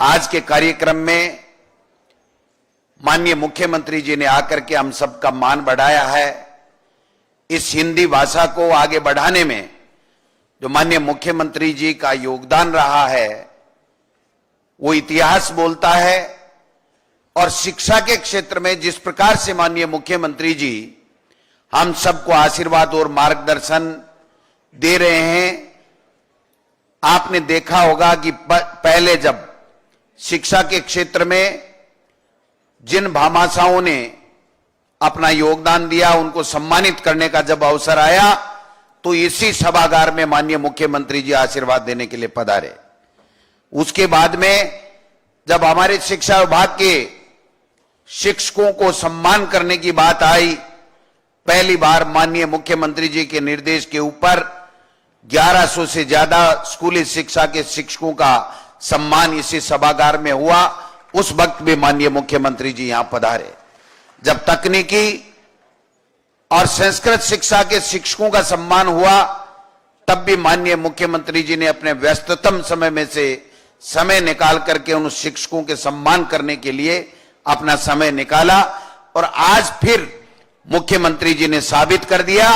आज के कार्यक्रम में माननीय मुख्यमंत्री जी ने आकर के हम सबका मान बढ़ाया है। इस हिंदी भाषा को आगे बढ़ाने में जो माननीय मुख्यमंत्री जी का योगदान रहा है वो इतिहास बोलता है। और शिक्षा के क्षेत्र में जिस प्रकार से माननीय मुख्यमंत्री जी हम सबको आशीर्वाद और मार्गदर्शन दे रहे हैं, आपने देखा होगा कि पहले जब शिक्षा के क्षेत्र में जिन भामाशाओं ने अपना योगदान दिया, उनको सम्मानित करने का जब अवसर आया तो इसी सभागार में माननीय मुख्यमंत्री जी आशीर्वाद देने के लिए पधारे। उसके बाद में जब हमारे शिक्षा विभाग के शिक्षकों को सम्मान करने की बात आई, पहली बार माननीय मुख्यमंत्री जी के निर्देश के ऊपर 1100 से ज्यादा स्कूली शिक्षा के शिक्षकों का सम्मान इसी सभागार में हुआ। उस वक्त भी माननीय मुख्यमंत्री जी यहां पधारे। जब तकनीकी और संस्कृत शिक्षा के शिक्षकों का सम्मान हुआ, तब भी माननीय मुख्यमंत्री जी ने अपने व्यस्ततम समय में से समय निकाल करके उन शिक्षकों के सम्मान करने के लिए अपना समय निकाला। और आज फिर मुख्यमंत्री जी ने साबित कर दिया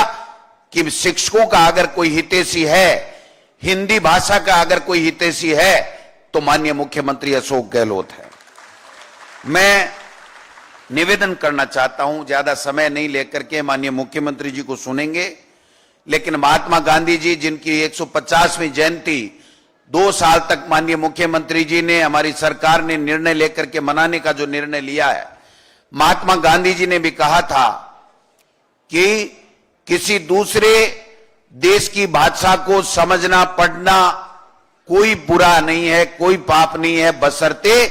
कि शिक्षकों का अगर कोई हितैषी है, हिंदी भाषा का अगर कोई हितैषी है, तो माननीय मुख्यमंत्री अशोक गहलोत है। मैं निवेदन करना चाहता हूं, ज्यादा समय नहीं लेकर के माननीय मुख्यमंत्री जी को सुनेंगे, लेकिन महात्मा गांधी जी जिनकी 150वीं जयंती 2 साल तक माननीय मुख्यमंत्री जी ने, हमारी सरकार ने निर्णय लेकर के मनाने का जो निर्णय लिया है, महात्मा गांधी जी ने भी कहा था कि किसी दूसरे देश की भाषा को समझना, पढ़ना कोई बुरा नहीं है, कोई पाप नहीं है, बशर्ते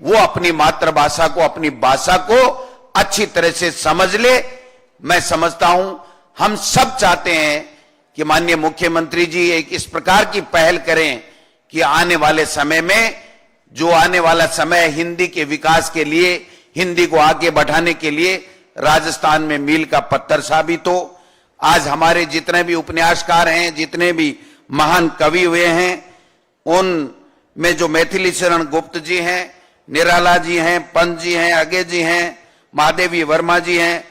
वो अपनी मातृभाषा को, अपनी भाषा को अच्छी तरह से समझ ले। मैं समझता हूं हम सब चाहते हैं कि माननीय मुख्यमंत्री जी एक इस प्रकार की पहल करें कि आने वाले समय में, जो आने वाला समय हिंदी के विकास के लिए, हिंदी को आगे बढ़ाने के लिए राजस्थान में मील का पत्थर साबित हो। आज हमारे जितने भी उपन्यासकार हैं, जितने भी महान कवि हुए हैं, उन में जो मैथिली शरण गुप्त जी हैं, निराला जी हैं, पंत जी हैं, अगे जी हैं, महादेवी वर्मा जी हैं,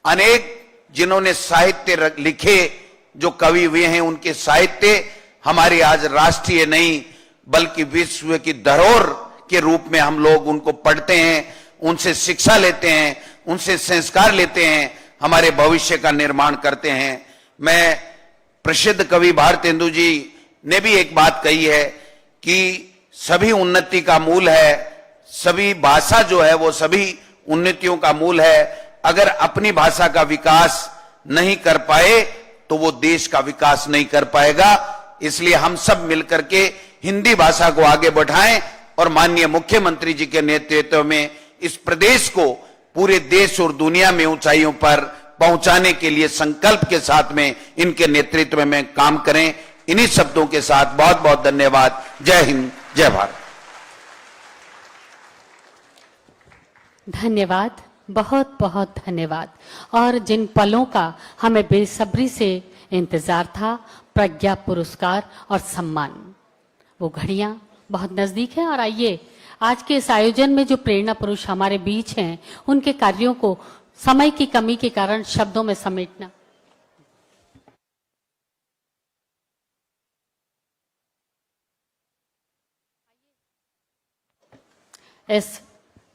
अनेक जिन्होंने साहित्य लिखे जो कवि हुए हैं, उनके साहित्य हमारी आज राष्ट्रीय नहीं बल्कि विश्व की धरोहर के रूप में हम लोग उनको पढ़ते हैं, उनसे शिक्षा लेते हैं, उनसे संस्कार लेते हैं, हमारे भविष्य का निर्माण करते हैं। मैं प्रसिद्ध कवि भारतेंदु जी ने भी एक बात कही है कि सभी उन्नति का मूल है, सभी भाषा जो है वो सभी उन्नतियों का मूल है। अगर अपनी भाषा का विकास नहीं कर पाए तो वो देश का विकास नहीं कर पाएगा। इसलिए हम सब मिलकर के हिंदी भाषा को आगे बढ़ाएं और माननीय मुख्यमंत्री जी के नेतृत्व में इस प्रदेश को पूरे देश और दुनिया में ऊंचाइयों पर पहुंचाने के लिए संकल्प के साथ में इनके नेतृत्व में काम करें। इन्हीं शब्दों के साथ बहुत बहुत धन्यवाद। जय हिंद, जय भारत।
धन्यवाद, बहुत बहुत धन्यवाद। और जिन पलों का हमें बेसब्री से इंतजार था, प्रज्ञा पुरस्कार और सम्मान, वो घड़ियां बहुत नजदीक है। और आइए आज के इस आयोजन में जो प्रेरणा पुरुष हमारे बीच हैं, उनके कार्यों को समय की कमी के कारण शब्दों में समेटना। इस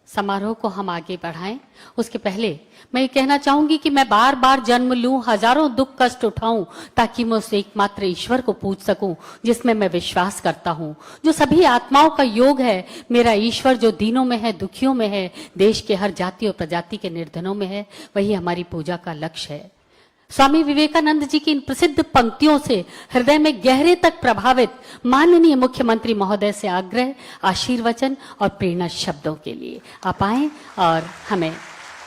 समारोह को हम आगे बढ़ाएं। उसके पहले मैं ये कहना चाहूंगी कि मैं बार बार जन्म लूं, हजारों दुख कष्ट उठाऊं, ताकि मैं उस एकमात्र ईश्वर को पूज सकूं जिसमें मैं विश्वास करता हूं, जो सभी आत्माओं का योग है। मेरा ईश्वर जो दीनों में है, दुखियों में है, देश के हर जाति और प्रजाति के निर्धनों में है, वही हमारी पूजा का लक्ष्य है। स्वामी विवेकानंद जी की इन प्रसिद्ध पंक्तियों से हृदय में गहरे तक प्रभावित माननीय मुख्यमंत्री महोदय से आग्रह, आशीर्वचन और प्रेरणा शब्दों के लिए आप आएं और हमें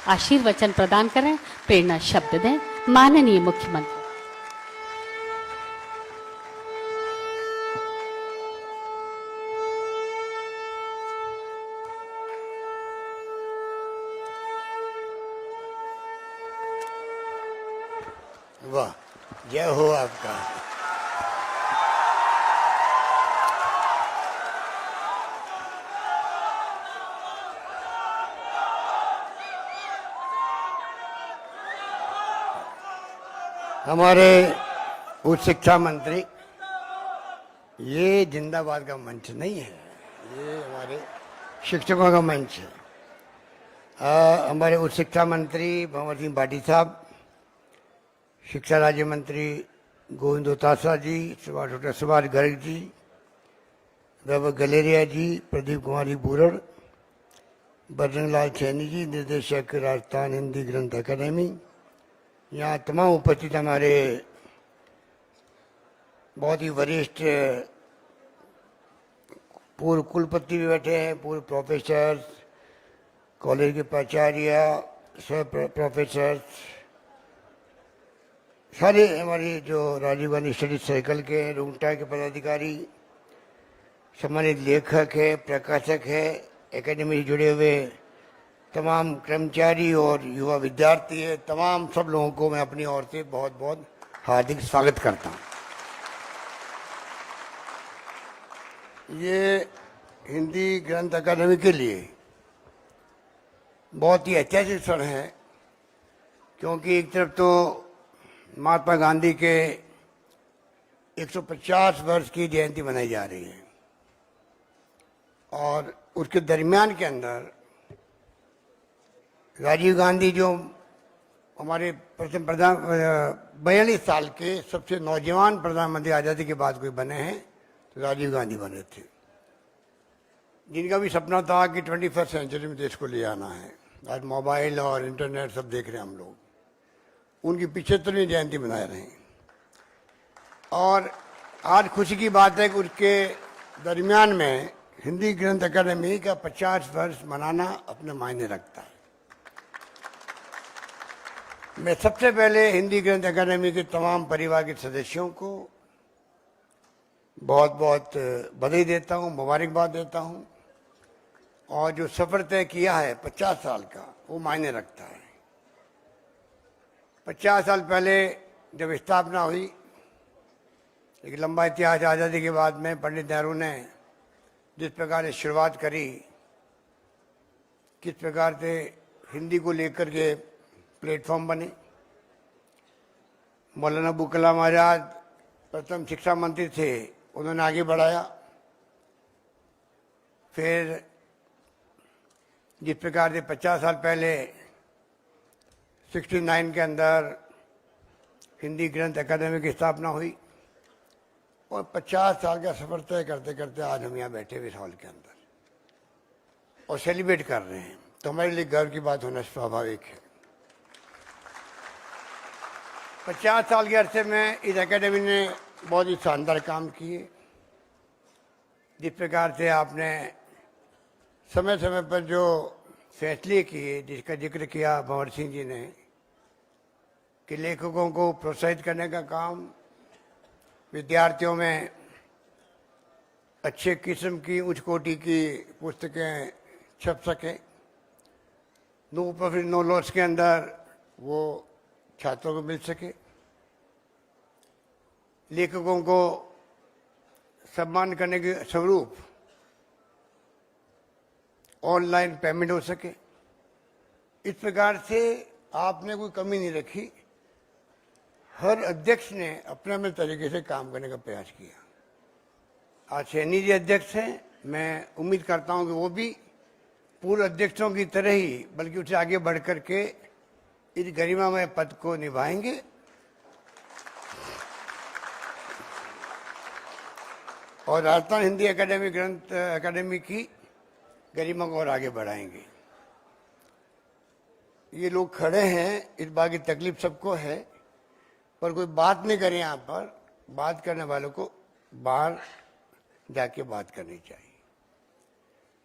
आशीर्वचन प्रदान करें, प्रेरणा शब्द दें। माननीय मुख्यमंत्री।
वाह, जय हो आपका। हमारे उच्च शिक्षा मंत्री, ये जिंदाबाद का मंच नहीं है, ये हमारे शिक्षकों का मंच है। हमारे उच्च शिक्षा मंत्री भंवर सिंह भाटी साहब, शिक्षा राज्य मंत्री गोविंद दोतासरा जी, डॉक्टर सुभाष गर्ग जी, वैभव गलेरिया जी, प्रदीप कुमारी बूरड़, बजरंग लाल सैनी जी, निर्देशक राजस्थान हिंदी ग्रंथ अकादमी, यहाँ तमाम उपस्थित हमारे बहुत ही वरिष्ठ पूर्व कुलपति भी बैठे हैं, पूर्व प्रोफेसर, कॉलेज के प्राचार्य, सह प्रोफेसर, सारे हमारी जो राजीव गांधी स्टडी सर्कल के, रूंगटा के पदाधिकारी, सम्मानित लेखक है, प्रकाशक है, एकेडमी से जुड़े हुए तमाम कर्मचारी और युवा विद्यार्थी है, तमाम सब लोगों को मैं अपनी ओर से बहुत बहुत हार्दिक स्वागत करता हूँ। ये हिंदी ग्रंथ अकादमी के लिए बहुत ही ऐतिहासिक क्षण है, क्योंकि एक तरफ तो महात्मा गांधी के 150 वर्ष की जयंती मनाई जा रही है और उसके दरमियान के अंदर राजीव गांधी जो हमारे प्रथम प्रधान 42 साल के सबसे नौजवान प्रधानमंत्री आज़ादी के बाद कोई बने हैं तो राजीव गांधी बने थे, जिनका भी सपना था कि 21वीं सेंचुरी में देश को ले आना है। आज मोबाइल और इंटरनेट सब देख रहे हैं हम लोग, उनकी 75वीं जयंती मना रहे हैं। और आज खुशी की बात है कि उसके दरमियान में हिंदी ग्रंथ अकादमी का 50 वर्ष मनाना अपने मायने रखता है। मैं सबसे पहले हिंदी ग्रंथ अकादमी के तमाम परिवार के सदस्यों को बहुत बहुत बधाई देता हूं, मुबारकबाद देता हूं। और जो सफर तय किया है 50 साल का, वो मायने रखता है। 50 साल पहले जब स्थापना हुई, एक लंबा इतिहास, आज़ादी के बाद में पंडित नेहरू ने जिस प्रकार से शुरुआत करी, किस प्रकार से हिंदी को लेकर के प्लेटफॉर्म बने। मौलाना अबुल कलाम आज़ाद प्रथम शिक्षा मंत्री थे, उन्होंने आगे बढ़ाया। फिर जिस प्रकार से 50 साल पहले 69 के अंदर हिंदी ग्रंथ अकादमी की स्थापना हुई, और 50 साल का सफर तय करते करते आज हम यहाँ बैठे हुए इस हॉल के अंदर और सेलिब्रेट कर रहे हैं, तो हमारे लिए गर्व की बात होना स्वाभाविक है। 50 साल के अरसे में इस एकेडमी ने बहुत ही शानदार काम किए। जिस प्रकार से आपने समय समय पर जो फैसले किए, जिसका जिक्र किया भंवर सिंह जी ने, कि लेखकों को प्रोत्साहित करने का काम, विद्यार्थियों में अच्छे किस्म की उच्च कोटि की पुस्तकें छप सके, नो प्रॉफिट नो लॉस के अंदर वो छात्रों को मिल सके, लेखकों को सम्मान करने के स्वरूप ऑनलाइन पेमेंट हो सके, इस प्रकार से आपने कोई कमी नहीं रखी। हर अध्यक्ष ने अपने अपने तरीके से काम करने का प्रयास किया। आज सैनी जी अध्यक्ष हैं, मैं उम्मीद करता हूं कि वो भी पूर्व अध्यक्षों की तरह ही, बल्कि उससे आगे बढ़ करके इस गरिमामय पद को निभाएंगे। और राजस्थान हिंदी एकेडमी ग्रंथ अकादमी की गरिमा को और आगे बढ़ाएंगे। ये लोग खड़े हैं, इस बात की तकलीफ सबको है, पर कोई बात नहीं करे यहाँ पर। बात करने वालों को बाहर जाके बात करनी चाहिए।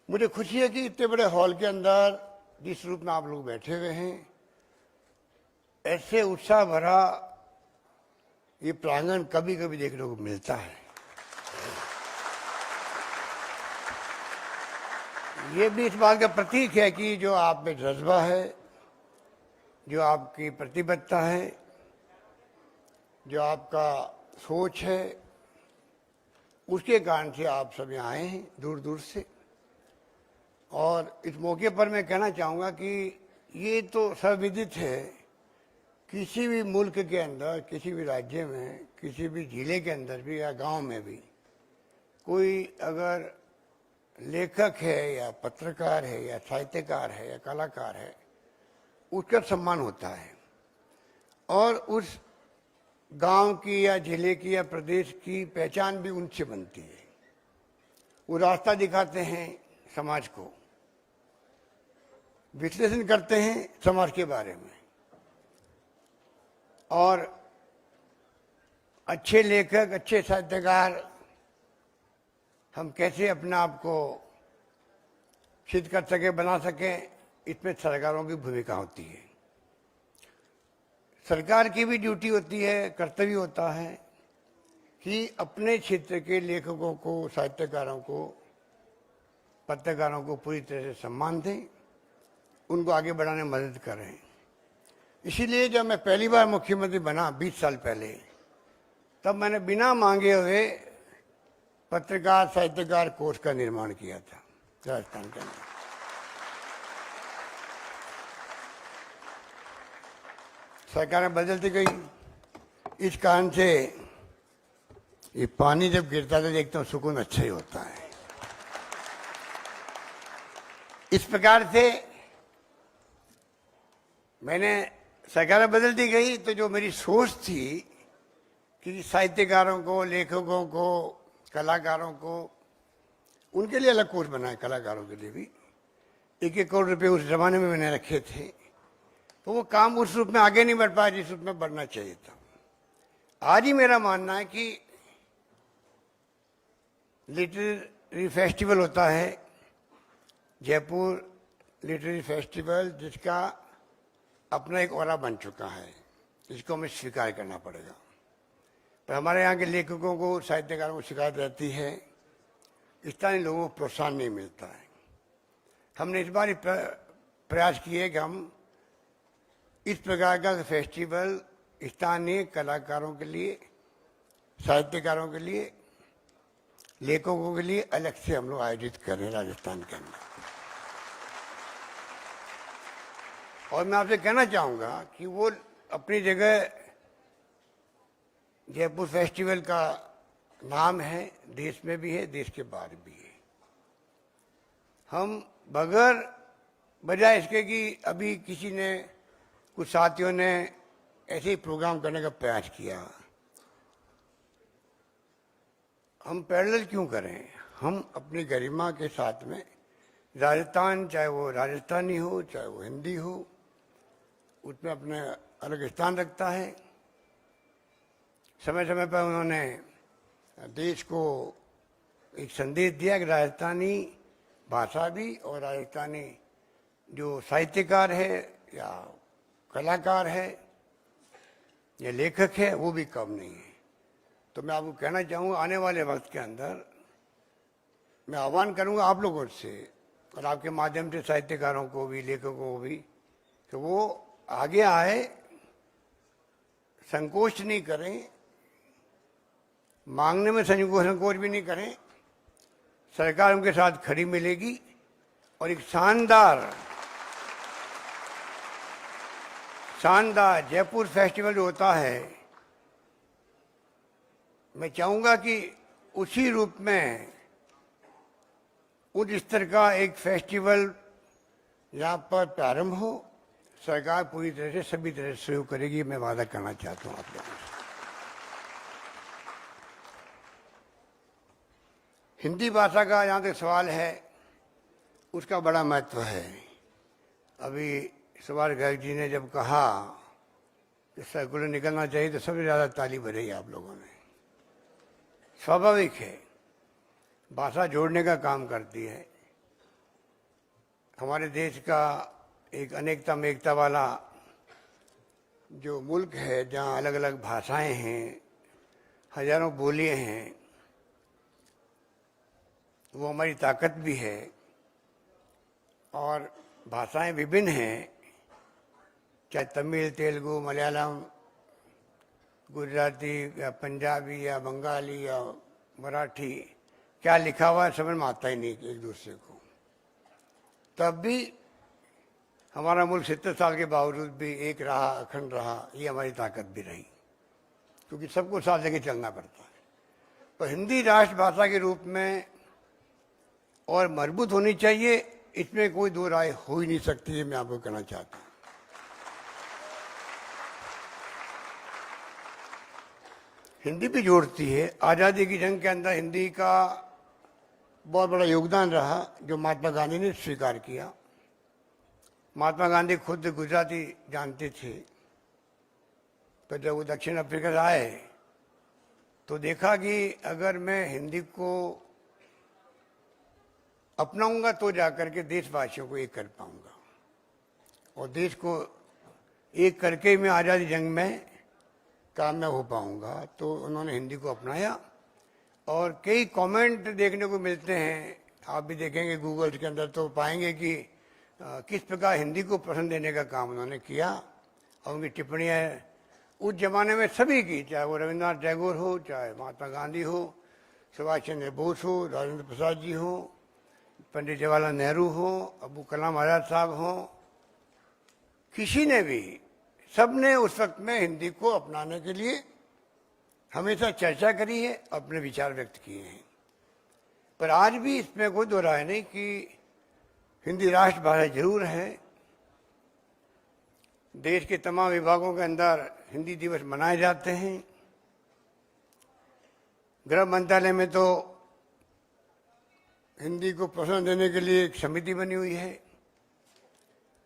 मुझे खुशी है कि इतने बड़े हॉल के अंदर जिस रूप में आप लोग बैठे हुए हैं, ऐसे उत्साह भरा ये प्रांगण कभी कभी देखने को मिलता है। ये भी इस बात का प्रतीक है कि जो आप में जज्बा है, जो आपकी प्रतिबद्धता है, जो आपका सोच है, उसके कारण से आप सब यहाँ आए हैं दूर दूर से। और इस मौके पर मैं कहना चाहूँगा कि ये तो सर्वविदित है, किसी भी मुल्क के अंदर, किसी भी राज्य में, किसी भी जिले के अंदर भी या गांव में भी कोई अगर लेखक है या पत्रकार है या साहित्यकार है या कलाकार है, उसका सम्मान होता है। और उस गांव की या जिले की या प्रदेश की पहचान भी उनसे बनती है। वो रास्ता दिखाते हैं समाज को, विश्लेषण करते हैं समाज के बारे में। और अच्छे लेखक, अच्छे साहित्यकार हम कैसे अपने आप को सिद्ध कर सके, बना सके, इसमें सरकारों की भूमिका होती है। सरकार की भी ड्यूटी होती है, कर्तव्य होता है कि अपने क्षेत्र के लेखकों को, साहित्यकारों को, पत्रकारों को पूरी तरह से सम्मान दें, उनको आगे बढ़ाने में मदद करें। इसीलिए जब मैं पहली बार मुख्यमंत्री बना 20 साल पहले, तब मैंने बिना मांगे हुए पत्रकार साहित्यकार कोष का निर्माण किया था राजस्थान के अंदर। सरकारें बदलती गई, इस कारण से ये पानी जब गिरता है देखता हूँ सुकून अच्छा ही होता है। इस प्रकार से मैंने सरकारें बदलती गई, तो जो मेरी सोच थी कि साहित्यकारों को, लेखकों को, कलाकारों को, उनके लिए अलग कोर्स बनाए, कलाकारों के लिए भी 1-1 करोड़ रुपए उस जमाने में मैंने रखे थे। तो वो काम उस रूप में आगे नहीं बढ़ पाया जिस रूप में बढ़ना चाहिए था। आज ही मेरा मानना है कि लिटरेरी फेस्टिवल होता है, जयपुर लिटरेरी फेस्टिवल, जिसका अपना एक ऑरा बन चुका है, इसको हमें स्वीकार करना पड़ेगा। पर हमारे यहाँ के लेखकों को, साहित्यकारों को शिकायत रहती है, स्थानीय लोगों को प्रोत्साहन नहीं मिलता है। हमने इस बार प्रयास किए कि हम इस प्रकार का फेस्टिवल स्थानीय कलाकारों के लिए, साहित्यकारों के लिए, लेखकों के लिए अलग से हम लोग आयोजित कर रहे हैं राजस्थान के अंदर। और मैं आपसे कहना चाहूंगा कि वो अपनी जगह जयपुर फेस्टिवल का नाम है, देश में भी है, देश के बाहर भी है। हम बगैर बजाय इसके कि अभी किसी ने, कुछ साथियों ने ऐसे ही प्रोग्राम करने का प्रयास किया, हम पैरेलल क्यों करें? हम अपनी गरिमा के साथ में राजस्थान, चाहे वो राजस्थानी हो, चाहे वो हिंदी हो, उसमें अपने अलग स्थान रखता है। समय समय पर उन्होंने देश को एक संदेश दिया कि राजस्थानी भाषा भी और राजस्थानी जो साहित्यकार है या कलाकार है या लेखक है, वो भी कम नहीं है। तो मैं आपको कहना चाहूँगा, आने वाले वक्त के अंदर मैं आह्वान करूँगा आप लोगों से और आपके माध्यम से साहित्यकारों को भी, लेखकों को भी, कि वो आगे आए, संकोच नहीं करें, मांगने में संकोच भी नहीं करें। सरकार उनके साथ खड़ी मिलेगी और एक शानदार जयपुर फेस्टिवल जो होता है, मैं चाहूंगा कि उसी रूप में उच्च स्तर का एक फेस्टिवल यहाँ पर प्रारंभ हो। सरकार पूरी तरह से, सभी तरह से सहयोग करेगी, मैं वादा करना चाहता हूँ आप लोगों से। हिंदी भाषा का जहाँ तक सवाल है, उसका बड़ा महत्व है। अभी सवाल गर्ग जी ने जब कहा कि सर्कुलर निकलना चाहिए, तो सबसे ज़्यादा ताली बजाई आप लोगों ने। स्वाभाविक है, भाषा जोड़ने का काम करती है। हमारे देश का एक अनेकता में एकता वाला जो मुल्क है, जहाँ अलग अलग भाषाएं हैं, हजारों बोलियां हैं, वो हमारी ताकत भी है। और भाषाएं विभिन्न हैं, चाहे तमिल, तेलुगु, मलयालम, गुजराती या पंजाबी या बंगाली या मराठी, क्या लिखा हुआ है समझ में आता ही नहीं एक दूसरे को। तब भी हमारा मुल्क 70 साल के बावजूद भी एक रहा, अखंड रहा। ये हमारी ताकत भी रही, क्योंकि सबको साथ लेके चलना पड़ता है। तो हिंदी राष्ट्रभाषा के रूप में और मजबूत होनी चाहिए, इसमें कोई दो राय हो ही नहीं सकती है। मैं आपको कहना चाहता हूँ, हिंदी भी जोड़ती है। आज़ादी की जंग के अंदर हिंदी का बहुत बड़ा योगदान रहा, जो महात्मा गांधी ने स्वीकार किया। महात्मा गांधी खुद गुजराती जानते थे, तो जब वो दक्षिण अफ्रीका से आए तो देखा कि अगर मैं हिंदी को अपनाऊंगा तो जाकर के देशवासियों को एक कर पाऊंगा, और देश को एक करके मैं आज़ादी जंग में कामयाब हो पाऊंगा। तो उन्होंने हिंदी को अपनाया, और कई कमेंट देखने को मिलते हैं, आप भी देखेंगे गूगल के अंदर तो पाएंगे कि किस प्रकार हिंदी को पसंद देने का काम उन्होंने किया। और उनकी टिप्पणियाँ उस जमाने में सभी की, चाहे वो रविन्द्रनाथ टैगोर हो, चाहे महात्मा गांधी हो, सुभाष चंद्र बोस हो, राजेंद्र प्रसाद जी हो, पंडित जवाहरलाल नेहरू हो, अब्दुल कलाम आजाद साहब हो, किसी ने भी, सबने उस वक्त में हिंदी को अपनाने के लिए हमेशा चर्चा करी है, अपने विचार व्यक्त किए हैं। पर आज भी इसमें कोई दो राय नहीं कि हिंदी राष्ट्रभाषा जरूर है। देश के तमाम विभागों के अंदर हिंदी दिवस मनाए जाते हैं। गृह मंत्रालय में तो हिंदी को प्रोत्साहन देने के लिए एक समिति बनी हुई है।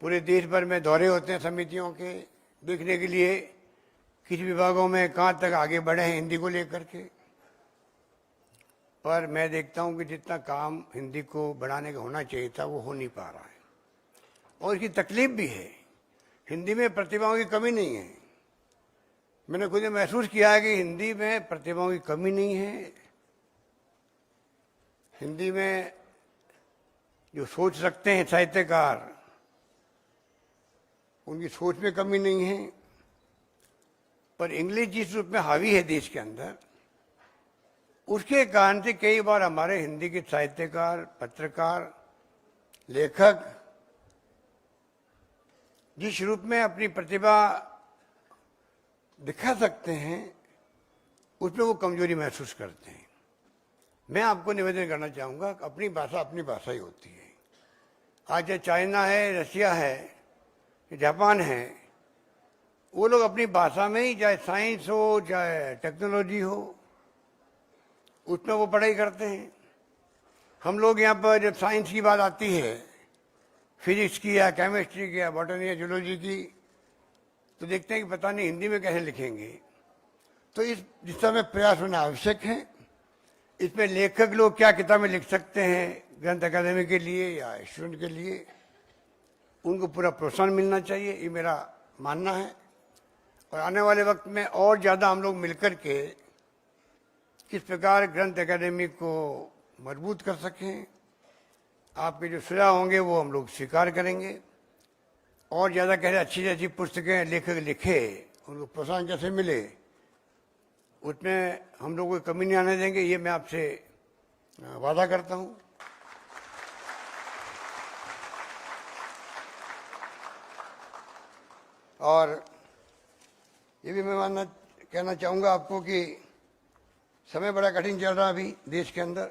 पूरे देश भर में दौरे होते हैं समितियों के, देखने के लिए किस विभागों में कहाँ तक आगे बढ़े हैं हिंदी को लेकर के। पर मैं देखता हूं कि जितना काम हिंदी को बढ़ाने का होना चाहिए था वो हो नहीं पा रहा है, और इसकी तकलीफ भी है। हिंदी में प्रतिभाओं की कमी नहीं है। मैंने खुद ये महसूस किया है कि हिंदी में प्रतिभाओं की कमी नहीं है। हिंदी में जो सोच रखते हैं साहित्यकार, उनकी सोच में कमी नहीं है। पर इंग्लिश जिस रूप में हावी है देश के अंदर, उसके कारण से कई बार हमारे हिंदी के साहित्यकार, पत्रकार, लेखक जिस रूप में अपनी प्रतिभा दिखा सकते हैं, उसमें वो कमजोरी महसूस करते हैं। मैं आपको निवेदन करना चाहूँगा कि अपनी भाषा ही होती है। आज चाहे चाइना है, रशिया है, जापान है, वो लोग अपनी भाषा में ही, चाहे साइंस हो चाहे टेक्नोलॉजी हो, उसमें वो पढ़ाई करते हैं। हम लोग यहाँ पर जब साइंस की बात आती है, फिजिक्स की या केमिस्ट्री की या बॉटनी या जूलॉजी की, तो देखते हैं कि पता नहीं हिंदी में कैसे लिखेंगे। तो इस दिशा में प्रयास होना आवश्यक है। इसमें लेखक लोग क्या किताबें लिख सकते हैं ग्रंथ अकादमी के लिए या स्टूडेंट के लिए, उनको पूरा प्रोत्साहन मिलना चाहिए, ये मेरा मानना है। और आने वाले वक्त में और ज़्यादा हम लोग मिलकर के किस प्रकार ग्रंथ अकादमी को मजबूत कर सकें, आपके जो सुझाव होंगे वो हम लोग स्वीकार करेंगे। और ज़्यादा कह रहे अच्छी अच्छी पुस्तकें लेखक लिखे, उनको प्रोत्साहन कैसे मिले, उसमें हम लोग कोई कमी नहीं आने देंगे, ये मैं आपसे वादा करता हूँ। और ये भी मैं कहना चाहूँगा आपको कि समय बड़ा कठिन चल रहा है अभी देश के अंदर,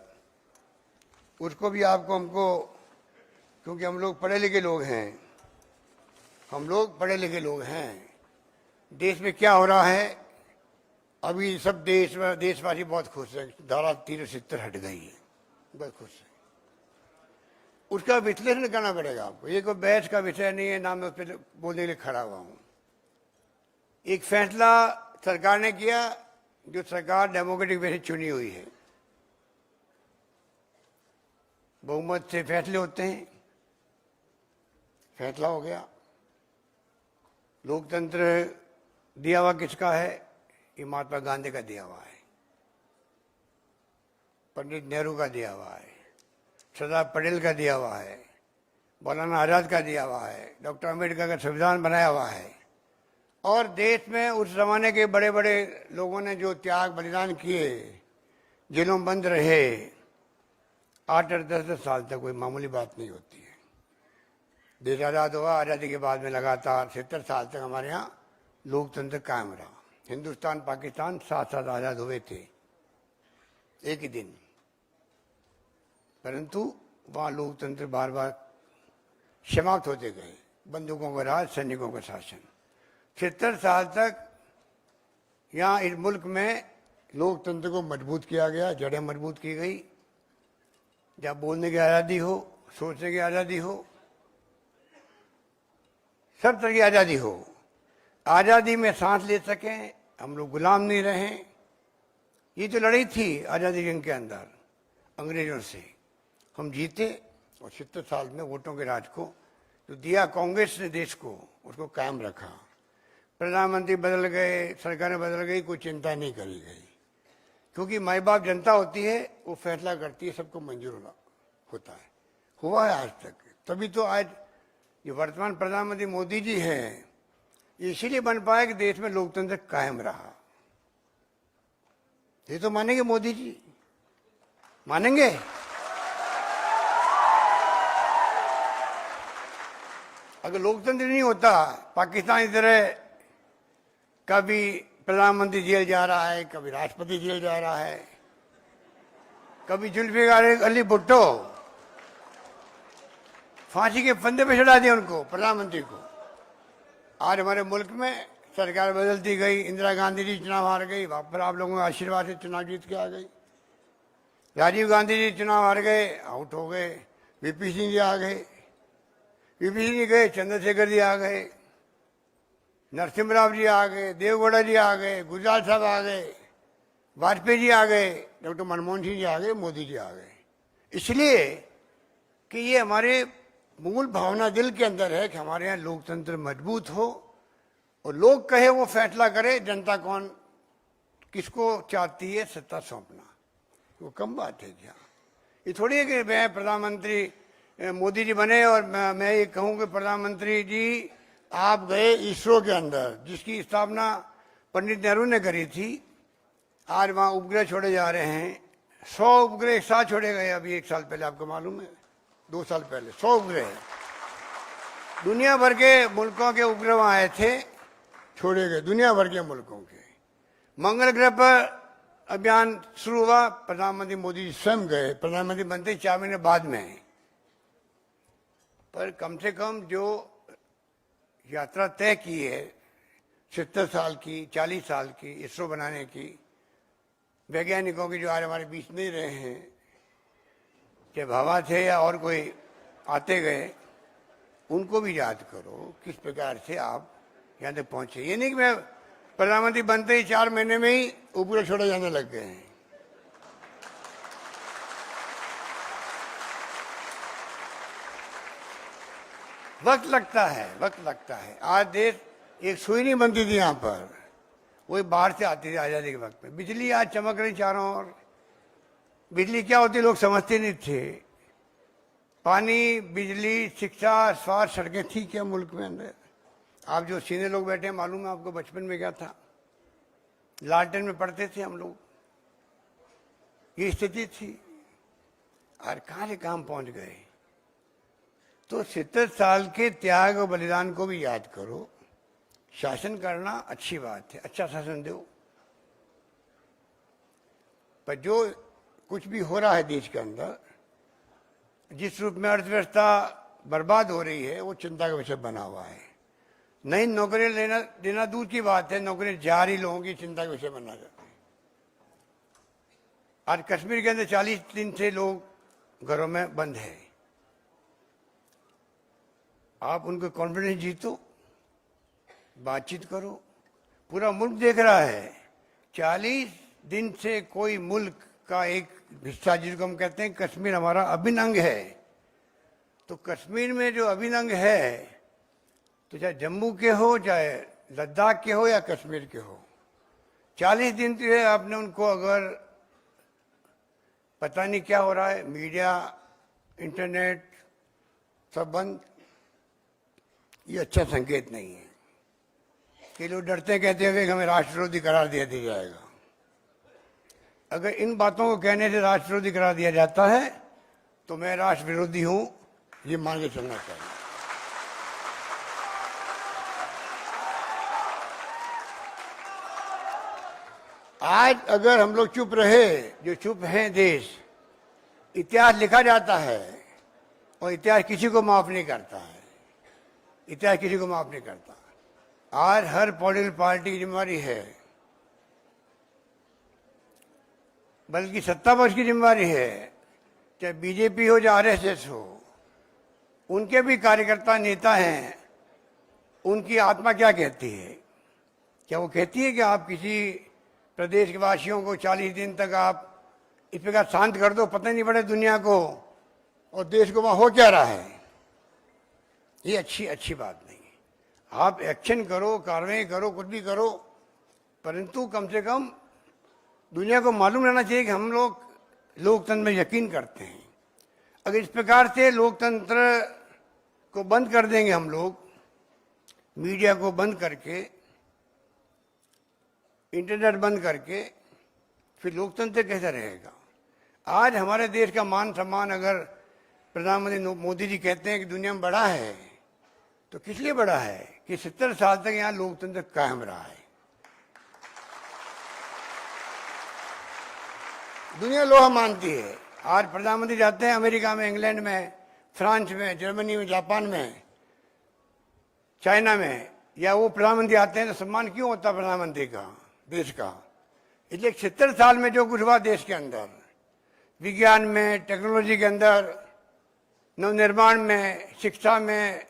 उसको भी हमको, क्योंकि हम लोग पढ़े लिखे लोग हैं, देश में क्या हो रहा है अभी सब देशवासी बहुत खुश है। धारा 370 हट गई है, बहुत खुश है। उसका विश्लेषण करना पड़ेगा आपको, ये कोई बहस का विषय नहीं है, ना मैं उस पर बोलने के लिए खड़ा हुआ हूँ। एक फैसला सरकार ने किया, जो सरकार डेमोक्रेटिक वे से चुनी हुई है, बहुमत से फैसले होते हैं, फैसला हो गया। लोकतंत्र दिया हुआ किसका है? ये महात्मा गांधी का दिया हुआ है, पंडित नेहरू का दिया हुआ है, सरदार पटेल का दिया हुआ है, मौलाना आजाद का दिया हुआ है, डॉक्टर अम्बेडकर का संविधान बनाया हुआ है। और देश में उस जमाने के बड़े बड़े लोगों ने जो त्याग बलिदान किए, जेलों में बंद रहे, 8-8, 10-10 साल तक कोई मामूली बात नहीं होती है। देश आज़ाद हुआ, आज़ादी के बाद में लगातार 70 साल तक हमारे यहाँ लोकतंत्र कायम रहा। हिंदुस्तान पाकिस्तान साथ आज़ाद हुए थे एक ही दिन, परंतु वहाँ लोकतंत्र बार बार समाप्त होते गए। बंदूकों का राज, सैनिकों का शासन। 70 साल तक यहाँ इस मुल्क में लोकतंत्र को मजबूत किया गया, जड़ें मजबूत की गई। जहाँ बोलने की आज़ादी हो, सोचने की आज़ादी हो, सब तरह की आज़ादी हो, आज़ादी में सांस ले सकें, हम लोग गुलाम नहीं रहें। ये जो लड़ाई थी आज़ादी जंग के अंदर अंग्रेजों से, हम जीते और 70 साल में वोटों के राज को जो दिया कांग्रेस ने देश को, उसको कायम रखा। प्रधानमंत्री बदल गए, सरकारें बदल गई, कोई चिंता नहीं करी गई, क्योंकि माई बाप जनता होती है, वो फैसला करती है, सबको मंजूर होता है, हुआ है आज तक। तभी तो आज ये वर्तमान प्रधानमंत्री मोदी जी हैं, इसीलिए बन पाया कि देश में लोकतंत्र कायम रहा। ये तो मानेंगे मोदी जी, मानेंगे? अगर लोकतंत्र नहीं होता, पाकिस्तान की तरह कभी प्रधानमंत्री जेल जा रहा है, कभी राष्ट्रपति जेल जा रहा है, कभी जुल्फिकार अली भुट्टो फांसी के फंदे पे चढ़ा दिया उनको, प्रधानमंत्री को। आज हमारे मुल्क में सरकार बदलती गई, इंदिरा गांधी जी चुनाव हार गई, वापस आप लोगों के आशीर्वाद से चुनाव जीत के आ गई। राजीव गांधी जी चुनाव हार गए, आउट हो गए, वीपी सिंह जी आ गए, वीपी सिंह जी गए, चंद्रशेखर जी आ गए, नरसिम्हा राव जी आ गए, देवगौड़ा जी आ गए, गुजराल साहब आ गए, वाजपेयी जी आ गए, डॉक्टर मनमोहन सिंह जी आ गए, मोदी जी आ गए, इसलिए कि ये हमारे मूल भावना दिल के अंदर है कि हमारे यहाँ लोकतंत्र मजबूत हो और लोग कहे वो फैसला करे जनता कौन किसको चाहती है सत्ता सौंपना। वो कम बात है क्या? ये थोड़ी है कि मैं प्रधानमंत्री मोदी जी बने और मैं ये कहूँ कि प्रधानमंत्री जी आप गए इसरो के अंदर जिसकी स्थापना पंडित नेहरू ने करी थी, आज वहाँ उपग्रह छोड़े जा रहे हैं, 100 उपग्रह एक साथ छोड़े गए अभी 1 साल पहले, आपको मालूम है 2 साल पहले 100 उपग्रह दुनिया भर के मुल्कों के उपग्रह वहाँ आए थे, छोड़े गए दुनिया भर के मुल्कों के। मंगल ग्रह पर अभियान शुरू हुआ, प्रधानमंत्री मोदी जी स्वयं गए, प्रधानमंत्री बनते 4 महीने बाद में। पर कम से कम जो यात्रा तय की है 70 साल की 40 साल की इसरो बनाने की, वैज्ञानिकों की जो आज हमारे बीच नहीं रहे हैं, चाहे भाभा थे या और कोई आते गए, उनको भी याद करो किस प्रकार से आप यहाँ तक पहुंचे। ये नहीं कि मैं प्रधानमंत्री बनते ही 4 महीने में ही उपग्रह छोड़े जाने लग गए हैं। वक्त लगता है, वक्त लगता है। आज देश एक सुई नहीं बनती थी यहाँ पर, वही बाहर से आती थी आजादी के वक्त में। बिजली आज चमक रही चारों ओर। बिजली क्या होती लोग समझते नहीं थे। पानी, बिजली, शिक्षा, स्वास्थ्य, सड़कें थी क्या मुल्क में अंदर? आप जो सीने लोग बैठे हैं, मालूम है आपको बचपन में क्या था? लालटेन में पढ़ते थे हम लोग, ये स्थिति थी। और कहाँ से काम पहुंच गए। तो 70 साल के त्याग और बलिदान को भी याद करो। शासन करना अच्छी बात है, अच्छा शासन दो, पर जो कुछ भी हो रहा है देश के अंदर, जिस रूप में अर्थव्यवस्था बर्बाद हो रही है, वो चिंता का विषय बना हुआ है। नई नौकरियां लेना देना दूर की बात है, नौकरी जा रही लोगों की चिंता का विषय बनना चाहते हैं। आज कश्मीर के अंदर 40 दिन से लोग घरों में बंद है। आप उनको कॉन्फिडेंस जीतो, बातचीत करो। पूरा मुल्क देख रहा है 40 दिन से कोई मुल्क का एक हिस्सा जिसको हम कहते हैं कश्मीर हमारा अभिन्न अंग है। तो कश्मीर में जो अभिन्न अंग है, तो चाहे जम्मू के हो, चाहे लद्दाख के हो या कश्मीर के हो, 40 दिन से आपने उनको अगर पता नहीं क्या हो रहा है, मीडिया, इंटरनेट सब बंद, ये अच्छा संकेत नहीं है। कि लोग डरते कहते हुए कि हमें राष्ट्र विरोधी करार दे दिया जाएगा। अगर इन बातों को कहने से राष्ट्र विरोधी करार दिया जाता है तो मैं राष्ट्र विरोधी हूं, ये मान के चलना चाहिए। आज अगर हम लोग चुप रहे, जो चुप हैं देश, इतिहास लिखा जाता है और इतिहास किसी को माफ नहीं करता है। इतिहास किसी को माफ नहीं करता। आज हर पॉलिटिकल पार्टी की जिम्मेवारी है, बल्कि सत्ता पक्ष की जिम्मेवारी है, चाहे बीजेपी हो चाहे आरएसएस हो। उनके भी कार्यकर्ता नेता हैं, उनकी आत्मा क्या कहती है? क्या वो कहती है कि आप किसी प्रदेश के वासियों को 40 दिन तक आप इस प्रकार शांत कर दो, पता नहीं पड़े दुनिया को और देश को वहां हो क्या रहा है? ये अच्छी बात नहीं है। आप एक्शन करो, कार्रवाई करो, कुछ भी करो, परंतु कम से कम दुनिया को मालूम रहना चाहिए कि हम लोग लोकतंत्र में यकीन करते हैं। अगर इस प्रकार से लोकतंत्र को बंद कर देंगे हम लोग, मीडिया को बंद करके, इंटरनेट बंद करके, फिर लोकतंत्र कैसा रहेगा? आज हमारे देश का मान सम्मान अगर प्रधानमंत्री मोदी जी कहते हैं कि दुनिया में बड़ा है, तो किस लिए बड़ा है? कि 70 साल तक यहाँ लोकतंत्र कायम रहा है। दुनिया लोहा मानती है। आज प्रधानमंत्री जाते हैं अमेरिका में, इंग्लैंड में, फ्रांस में, जर्मनी में, जापान में, चाइना में, या वो प्रधानमंत्री आते हैं तो सम्मान क्यों होता प्रधानमंत्री का, देश का? इसलिए 70 साल में जो कुछ हुआ देश के अंदर, विज्ञान में, टेक्नोलॉजी के अंदर, नवनिर्माण में, शिक्षा में,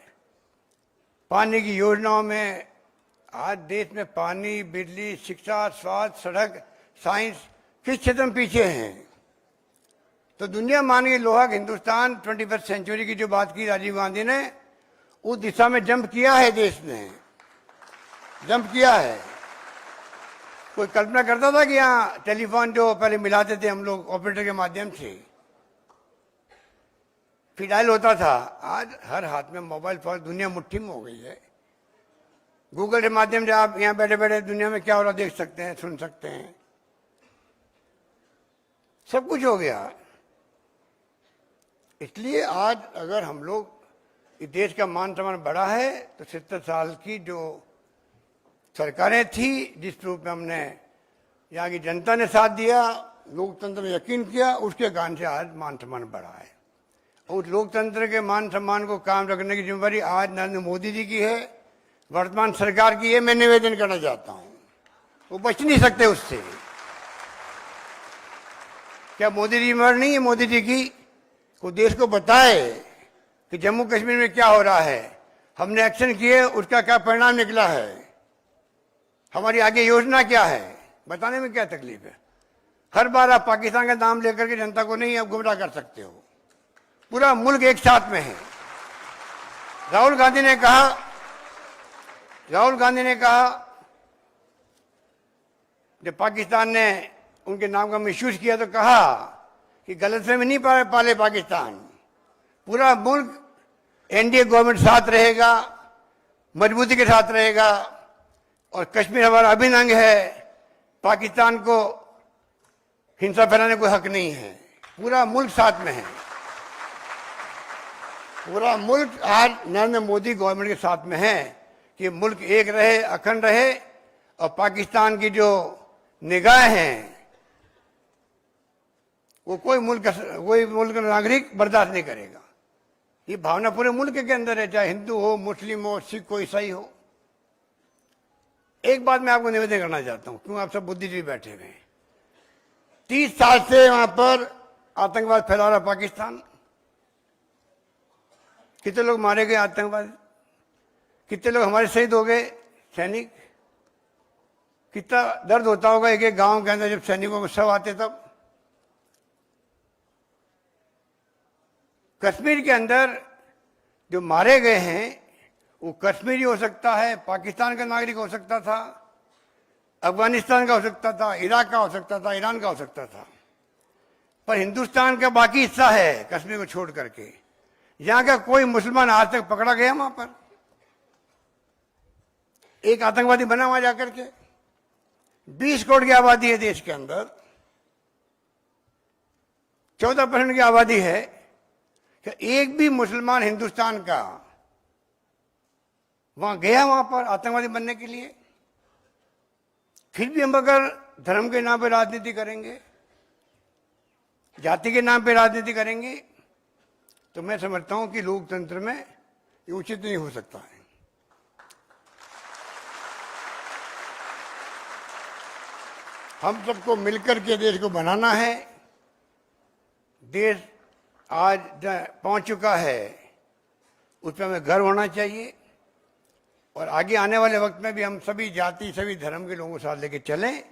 पानी की योजनाओं में, आज देश में पानी, बिजली, शिक्षा, स्वास्थ्य, सड़क, साइंस किस क्षेत्र में पीछे हैं? तो दुनिया मान गई लोहा हिंदुस्तान 21st सेंचुरी की जो बात की राजीव गांधी ने, उस दिशा में जंप किया है, देश ने जंप किया है। कोई कल्पना करता था कि यहाँ टेलीफोन जो पहले मिलाते थे हम लोग ऑपरेटर के माध्यम से, फिर डायल होता था, आज हर हाथ में मोबाइल फोन, दुनिया मुट्ठी में हो गई है। गूगल के माध्यम से आप यहाँ बैठे बैठे दुनिया में क्या हो रहा देख सकते हैं, सुन सकते हैं, सब कुछ हो गया। इसलिए आज अगर हम लोग इस देश का मान सम्मान बढ़ा है तो 70 साल की जो सरकारें थी, जिस रूप में हमने यहाँ की जनता ने साथ दिया, लोकतंत्र में यकीन किया, उसके कारण से आज मान सम्मान बढ़ा है। और उस लोकतंत्र के मान सम्मान को कायम रखने की जिम्मेदारी आज नरेंद्र मोदी जी की है, वर्तमान सरकार की है। मैं निवेदन करना चाहता हूँ, वो बच नहीं सकते उससे। क्या मोदी जी मर नहीं है? मोदी जी की वो देश को बताए कि जम्मू कश्मीर में क्या हो रहा है, हमने एक्शन किए, उसका क्या परिणाम निकला है, हमारी आगे योजना क्या है, बताने में क्या तकलीफ है? हर बार आप पाकिस्तान का नाम लेकर के जनता को नहीं आप गुमराह कर सकते हो। पूरा मुल्क एक साथ में है। राहुल गांधी ने कहा जब पाकिस्तान ने उनके नाम का मिसयूज किया तो कहा कि गलतफहमी नहीं पाले पाकिस्तान, पूरा मुल्क एनडीए गवर्नमेंट साथ रहेगा, मजबूती के साथ रहेगा, और कश्मीर हमारा अभिन्न अंग है। पाकिस्तान को हिंसा फैलाने कोई हक नहीं है। पूरा मुल्क साथ में है। पूरा मुल्क आज नरेंद्र मोदी गवर्नमेंट के साथ में है कि मुल्क एक रहे, अखंड रहे, और पाकिस्तान की जो निगाह हैं वो कोई मुल्क का नागरिक बर्दाश्त नहीं करेगा। ये भावना पूरे मुल्क के अंदर है, चाहे हिंदू हो, मुस्लिम हो, सिख हो, ईसाई हो। एक बात मैं आपको निवेदन करना चाहता हूं, क्यों आप सब बुद्धिजीवी बैठे हुए हैं। 30 साल से वहां पर आतंकवाद फैला रहा पाकिस्तान। कितने लोग मारे गए आतंकवादी, कितने लोग हमारे शहीद हो गए सैनिक। कितना दर्द होता होगा एक एक गांव के अंदर जब सैनिकों को शव आते तब। कश्मीर के अंदर जो मारे गए हैं वो कश्मीरी हो सकता है, पाकिस्तान का नागरिक हो सकता था, अफगानिस्तान का हो सकता था, इराक का हो सकता था, ईरान का हो सकता था, पर हिंदुस्तान का बाकी हिस्सा है कश्मीर को छोड़ करके। यहां का कोई मुसलमान आज तक पकड़ा गया वहां पर? एक आतंकवादी बना वहां जाकर के। 20 करोड़ की आबादी है देश के अंदर, 14% की आबादी है, कि एक भी मुसलमान हिंदुस्तान का वहां गया वहां पर आतंकवादी बनने के लिए? फिर भी हम अगर धर्म के नाम पर राजनीति करेंगे, जाति के नाम पर राजनीति करेंगे, तो मैं समझता हूं कि लोकतंत्र में ये उचित नहीं हो सकता है। हम सबको मिलकर के देश को बनाना है। देश आज पहुंच चुका है, उस पर हमें गर्व होना चाहिए, और आगे आने वाले वक्त में भी हम सभी जाति, सभी धर्म के लोगों को साथ लेके चलें।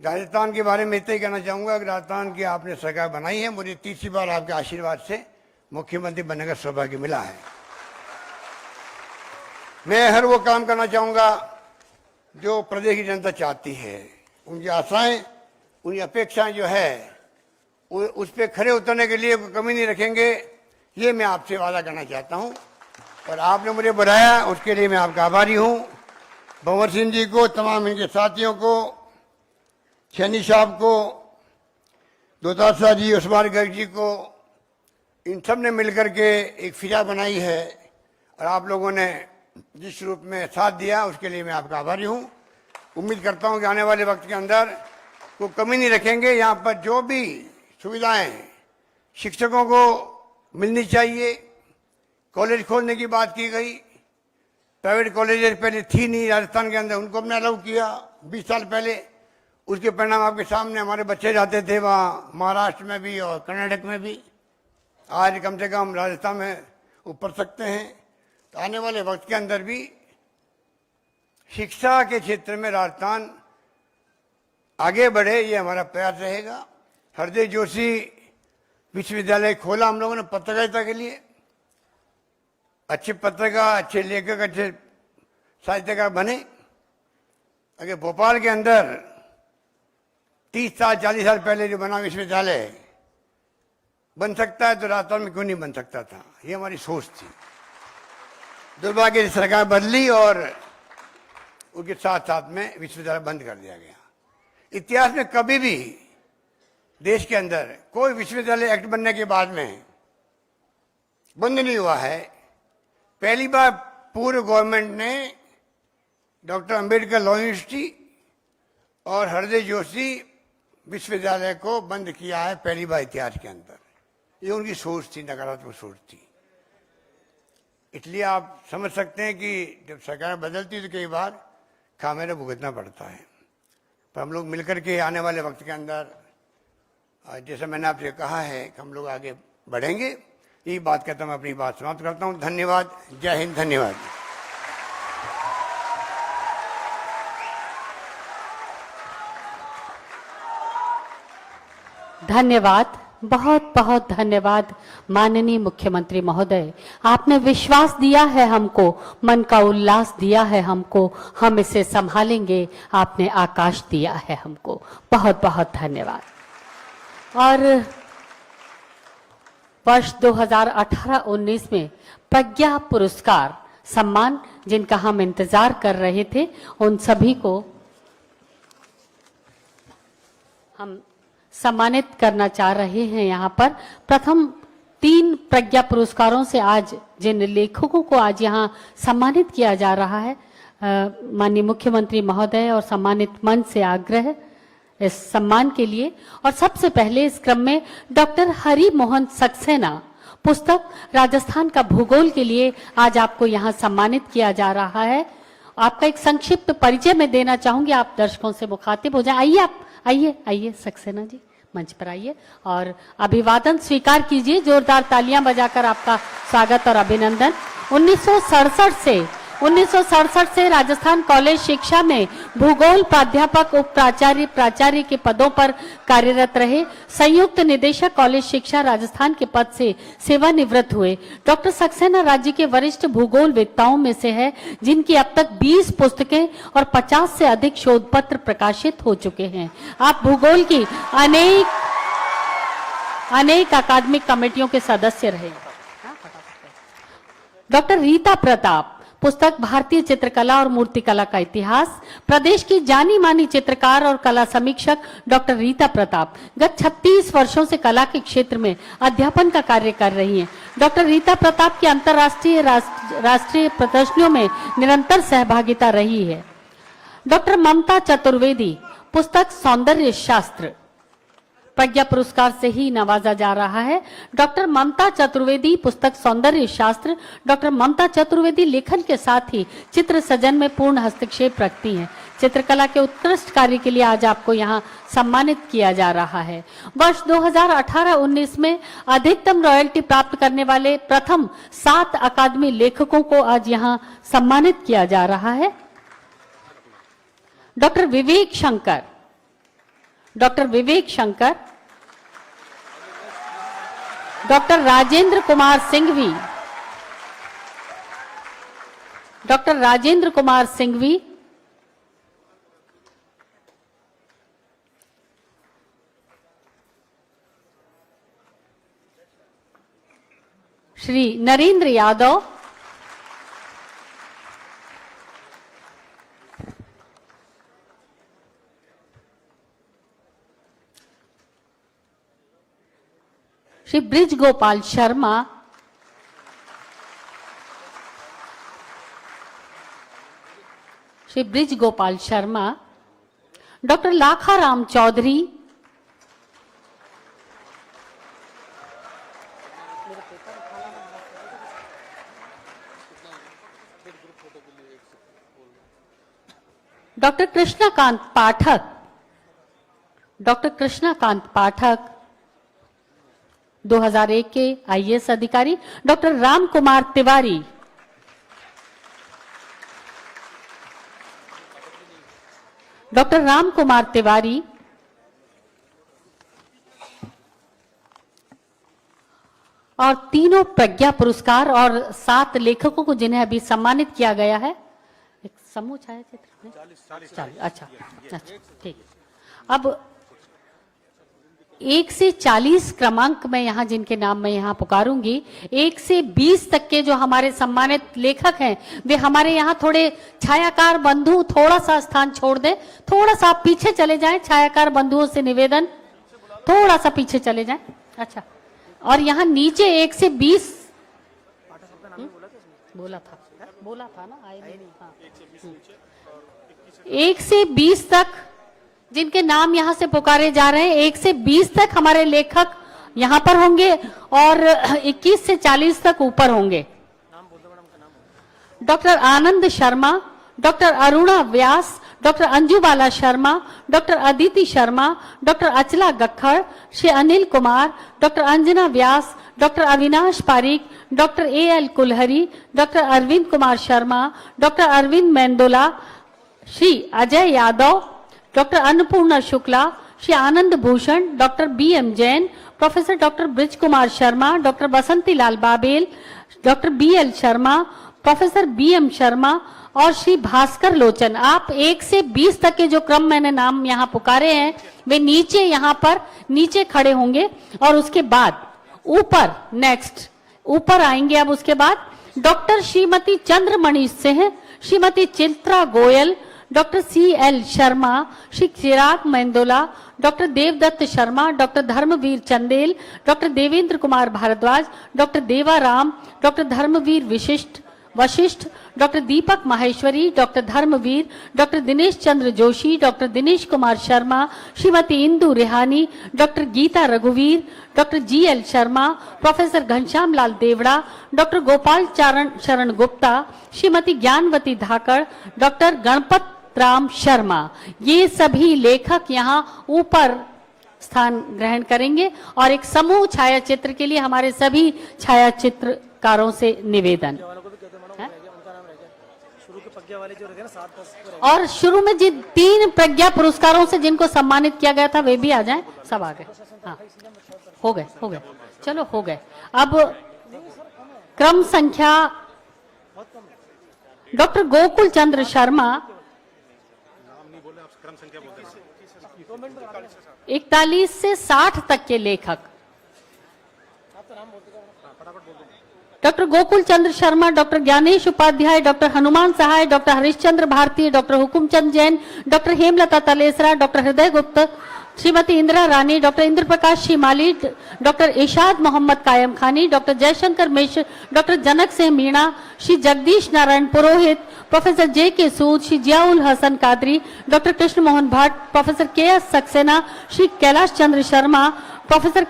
राजस्थान के बारे में इतना ही कहना चाहूंगा कि राजस्थान की आपने सरकार बनाई है, मुझे तीसरी बार आपके आशीर्वाद से मुख्यमंत्री बनने का सौभाग्य मिला है। मैं हर वो काम करना चाहूंगा जो प्रदेश की जनता चाहती है। उनकी आशाएं, उनकी अपेक्षाएं जो है उस पर खड़े उतरने के लिए कोई कमी नहीं रखेंगे, ये मैं आपसे वादा करना चाहता हूं। और आपने मुझे बुलाया, उसके लिए मैं आपका आभारी हूं। भंवर सिंह जी को, तमाम इनके साथियों को, सैनी साहब को, दोतासा जी, उस्मान गर्ग जी को, इन सब ने मिलकर के एक फिजा बनाई है, और आप लोगों ने जिस रूप में साथ दिया उसके लिए मैं आपका आभारी हूं। उम्मीद करता हूं कि आने वाले वक्त के अंदर कोई कमी नहीं रखेंगे। यहाँ पर जो भी सुविधाएं शिक्षकों को मिलनी चाहिए, कॉलेज खोलने की बात की गई। प्राइवेट कॉलेज पहले थी नहीं राजस्थान के अंदर, उनको हमने अलाउ किया 20 साल पहले। उसके परिणाम आपके सामने, हमारे बच्चे जाते थे वहाँ महाराष्ट्र में भी और कर्नाटक में भी। आज कम से कम राजस्थान में वो पढ़ सकते हैं। तो आने वाले वक्त के अंदर भी शिक्षा के क्षेत्र में राजस्थान आगे बढ़े, ये हमारा प्रयास रहेगा। हृदय जोशी विश्वविद्यालय खोला हम लोगों ने पत्रकारिता के लिए। अच्छे पत्रकार, अच्छे लेखक, अच्छे साहित्यकार बने। अगर भोपाल के अंदर 30 साल 40 साल पहले जो बना विश्वविद्यालय बन सकता है तो राजस्थान में क्यों नहीं बन सकता था, ये हमारी सोच थी। दुर्भाग्य से सरकार बदली और उनके साथ साथ में विश्वविद्यालय बंद कर दिया गया। इतिहास में कभी भी देश के अंदर कोई विश्वविद्यालय एक्ट बनने के बाद में बंद नहीं हुआ है। पहली बार पूर्व गवर्नमेंट ने डॉक्टर अंबेडकर लॉ यूनिवर्सिटी और हृदय जोशी विश्वविद्यालय को बंद किया है, पहली बार इतिहास के अंदर। ये उनकी सोच थी, नकारात्मक सोच थी। इसलिए आप समझ सकते हैं कि जब सरकार बदलती है तो कई बार खामियाजा भुगतना पड़ता है। पर हम लोग मिलकर के आने वाले वक्त के अंदर, जैसा मैंने आपसे कहा है कि हम लोग आगे बढ़ेंगे। यही बात कहता मैं अपनी बात समाप्त करता हूँ। धन्यवाद। जय हिंद। धन्यवाद।
धन्यवाद, बहुत बहुत धन्यवाद माननीय मुख्यमंत्री महोदय। आपने विश्वास दिया है हमको, मन का उल्लास दिया है हमको, हम इसे संभालेंगे। आपने आकाश दिया है हमको, बहुत बहुत धन्यवाद। और वर्ष 2018-19 में प्रज्ञा पुरस्कार सम्मान जिनका हम इंतजार कर रहे थे, उन सभी को हम सम्मानित करना चाह रहे हैं। यहाँ पर प्रथम 3 प्रज्ञा पुरस्कारों से आज जिन लेखकों को आज यहाँ सम्मानित किया जा रहा है, माननीय मुख्यमंत्री महोदय और सम्मानित मंच से आग्रह इस सम्मान के लिए। और सबसे पहले इस क्रम में डॉक्टर हरि मोहन सक्सेना, पुस्तक राजस्थान का भूगोल के लिए आज आपको यहाँ सम्मानित किया जा रहा है। आपका एक संक्षिप्त परिचय मैं देना चाहूंगी, आप दर्शकों से मुखातिब हो जाए। आइए आप, आइए सक्सेना जी मंच पर आइए और अभिवादन स्वीकार कीजिए। जोरदार तालियां बजाकर आपका स्वागत और अभिनंदन। 1967 से राजस्थान कॉलेज शिक्षा में भूगोल प्राध्यापक, उप प्राचार्य, प्राचार्य के पदों पर कार्यरत रहे। संयुक्त निदेशक कॉलेज शिक्षा राजस्थान के पद से सेवानिवृत्त हुए। डॉक्टर सक्सेना राज्य के वरिष्ठ भूगोल वेत्ताओं में से है, जिनकी अब तक 20 पुस्तकें और 50 से अधिक शोध पत्र प्रकाशित हो चुके हैं। आप भूगोल की अनेक अकादमिक कमेटियों के सदस्य रहे। डॉक्टर रीता प्रताप, पुस्तक भारतीय चित्रकला और मूर्तिकला का इतिहास। प्रदेश की जानी मानी चित्रकार और कला समीक्षक डॉक्टर रीता प्रताप गत 36 वर्षों से कला के क्षेत्र में अध्यापन का कार्य कर रही हैं। डॉक्टर रीता प्रताप की अंतर्राष्ट्रीय राष्ट्रीय प्रदर्शनियों में निरंतर सहभागिता रही है। डॉक्टर ममता चतुर्वेदी, पुस्तक सौंदर्य शास्त्र, प्रज्ञा पुरस्कार से ही नवाजा जा रहा है। डॉक्टर ममता चतुर्वेदी, पुस्तक सौंदर्य शास्त्र। डॉक्टर ममता चतुर्वेदी लेखन के साथ ही चित्र सजन में पूर्ण हस्तक्षेप रखती हैं। चित्रकला के उत्कृष्ट कार्य के लिए आज आपको यहाँ सम्मानित किया जा रहा है। वर्ष 2018-19 में अधिकतम रॉयल्टी प्राप्त करने वाले प्रथम 7 अकादमी लेखकों को आज यहाँ सम्मानित किया जा रहा है। Doctor Vivek Shankar, doctor Rajendra Kumar Singhvi, doctor Rajendra Kumar Singhvi, Shri Narendra Yadav, Shri Brij Gopal Sharma, doctor Lakharam Chaudhary, doctor Krishnakant Pathak 2001 के आईएएस अधिकारी। डॉक्टर राम कुमार तिवारी, और तीनों प्रज्ञा पुरस्कार और 7 लेखकों को जिन्हें अभी सम्मानित किया गया है। एक समूह छायाचित्र 40। अच्छा, ठीक। अब 1 से 40 क्रमांक में यहाँ जिनके नाम मैं यहाँ पुकारूंगी, 1 से 20 तक के जो हमारे सम्मानित लेखक हैं, वे हमारे यहाँ थोड़े छायाकार बंधु थोड़ा सा स्थान छोड़ दें, थोड़ा सा आप पीछे चले जाएं। छायाकार बंधुओं से निवेदन, थोड़ा सा पीछे चले जाएं। अच्छा, और यहाँ नीचे 1 से 20 बोला था ना, आए नहीं। हाँ। 1 से 20 तक जिनके नाम यहाँ से पुकारे जा रहे हैं, 1 से 20 तक हमारे लेखक यहाँ पर होंगे और 21 से 40 तक ऊपर होंगे। Doctor Anand Sharma, doctor Aruna Vyas, doctor Anjubala Sharma, doctor Aditi Sharma, doctor Achala Gakkhar, Shri Anil Kumar, doctor Anjana Vyas, doctor Avinash Pareek, doctor AL Kulhari, doctor Arvind Kumar Sharma, doctor Arvind Mendola, Shri Ajay Yadav, doctor Annapurna Shukla, Shri Anand Bhushan, doctor BM Jain, professor doctor Brij Kumar Sharma, doctor Basanti Lal Babel, doctor BL Sharma, professor BM Sharma और श्री भास्कर लोचन। आप 1 से 20 तक के जो क्रम मैंने नाम यहाँ पुकारे हैं, वे नीचे यहाँ पर नीचे खड़े होंगे और उसके बाद ऊपर नेक्स्ट ऊपर आएंगे। अब उसके बाद doctor Shrimati Chandramani Singh, Shrimati Chitra Goyal, doctor CL Sharma, Shri Chirag Mendola, doctor Devdutt Sharma, doctor Dharamvir Chandel, doctor Devendra Kumar Bhardwaj, doctor Devaram, doctor Dharamvir Vashishtha, doctor Deepak Maheshwari, doctor Dharamvir, doctor Dinesh Chandra Joshi, doctor Dinesh Kumar Sharma, Shrimati Indu Rehani, doctor Geeta रघुवीर, doctor GL Sharma, professor Ghanshyam Lal Devda, doctor Gopal Sharan Gupta, Shrimati Gyanvati Dhakad, doctor Ganpat Ram Sharma. ये सभी लेखक यहाँ ऊपर स्थान ग्रहण करेंगे और एक समूह छायाचित्र के लिए हमारे सभी छायाचित्रकारों से निवेदन। और शुरू में जिन 3 प्रज्ञा पुरस्कारों से जिनको सम्मानित किया गया था वे भी आ जाएं। सब आ गए। हाँ, हो गए, चलो हो गए। अब क्रम संख्या डॉक्टर गोकुल चंद्र शर्मा 41 से 60 तक के लेखक, doctor Gokul Chandra Sharma, doctor Gyanesh Upadhyay, doctor Hanuman Sahay, doctor Harishchandra Bharti, doctor Hukumchand Jain, doctor Hemlata Talesara, doctor Hriday Gupt, Shrimati Indira Rani, doctor Indra Prakash Shimali, doctor Ishad Mohammad Kayam Khani, doctor Jaishankar Mishra, doctor Janak Singh Meena, Shri Jagdish Narayan Purohit, professor JK Sood, Shri Ziaul Hasan Qadri, doctor Krishna Mohan Bhatt, professor KS Saxena, Shri Kailash Chandra Sharma, professor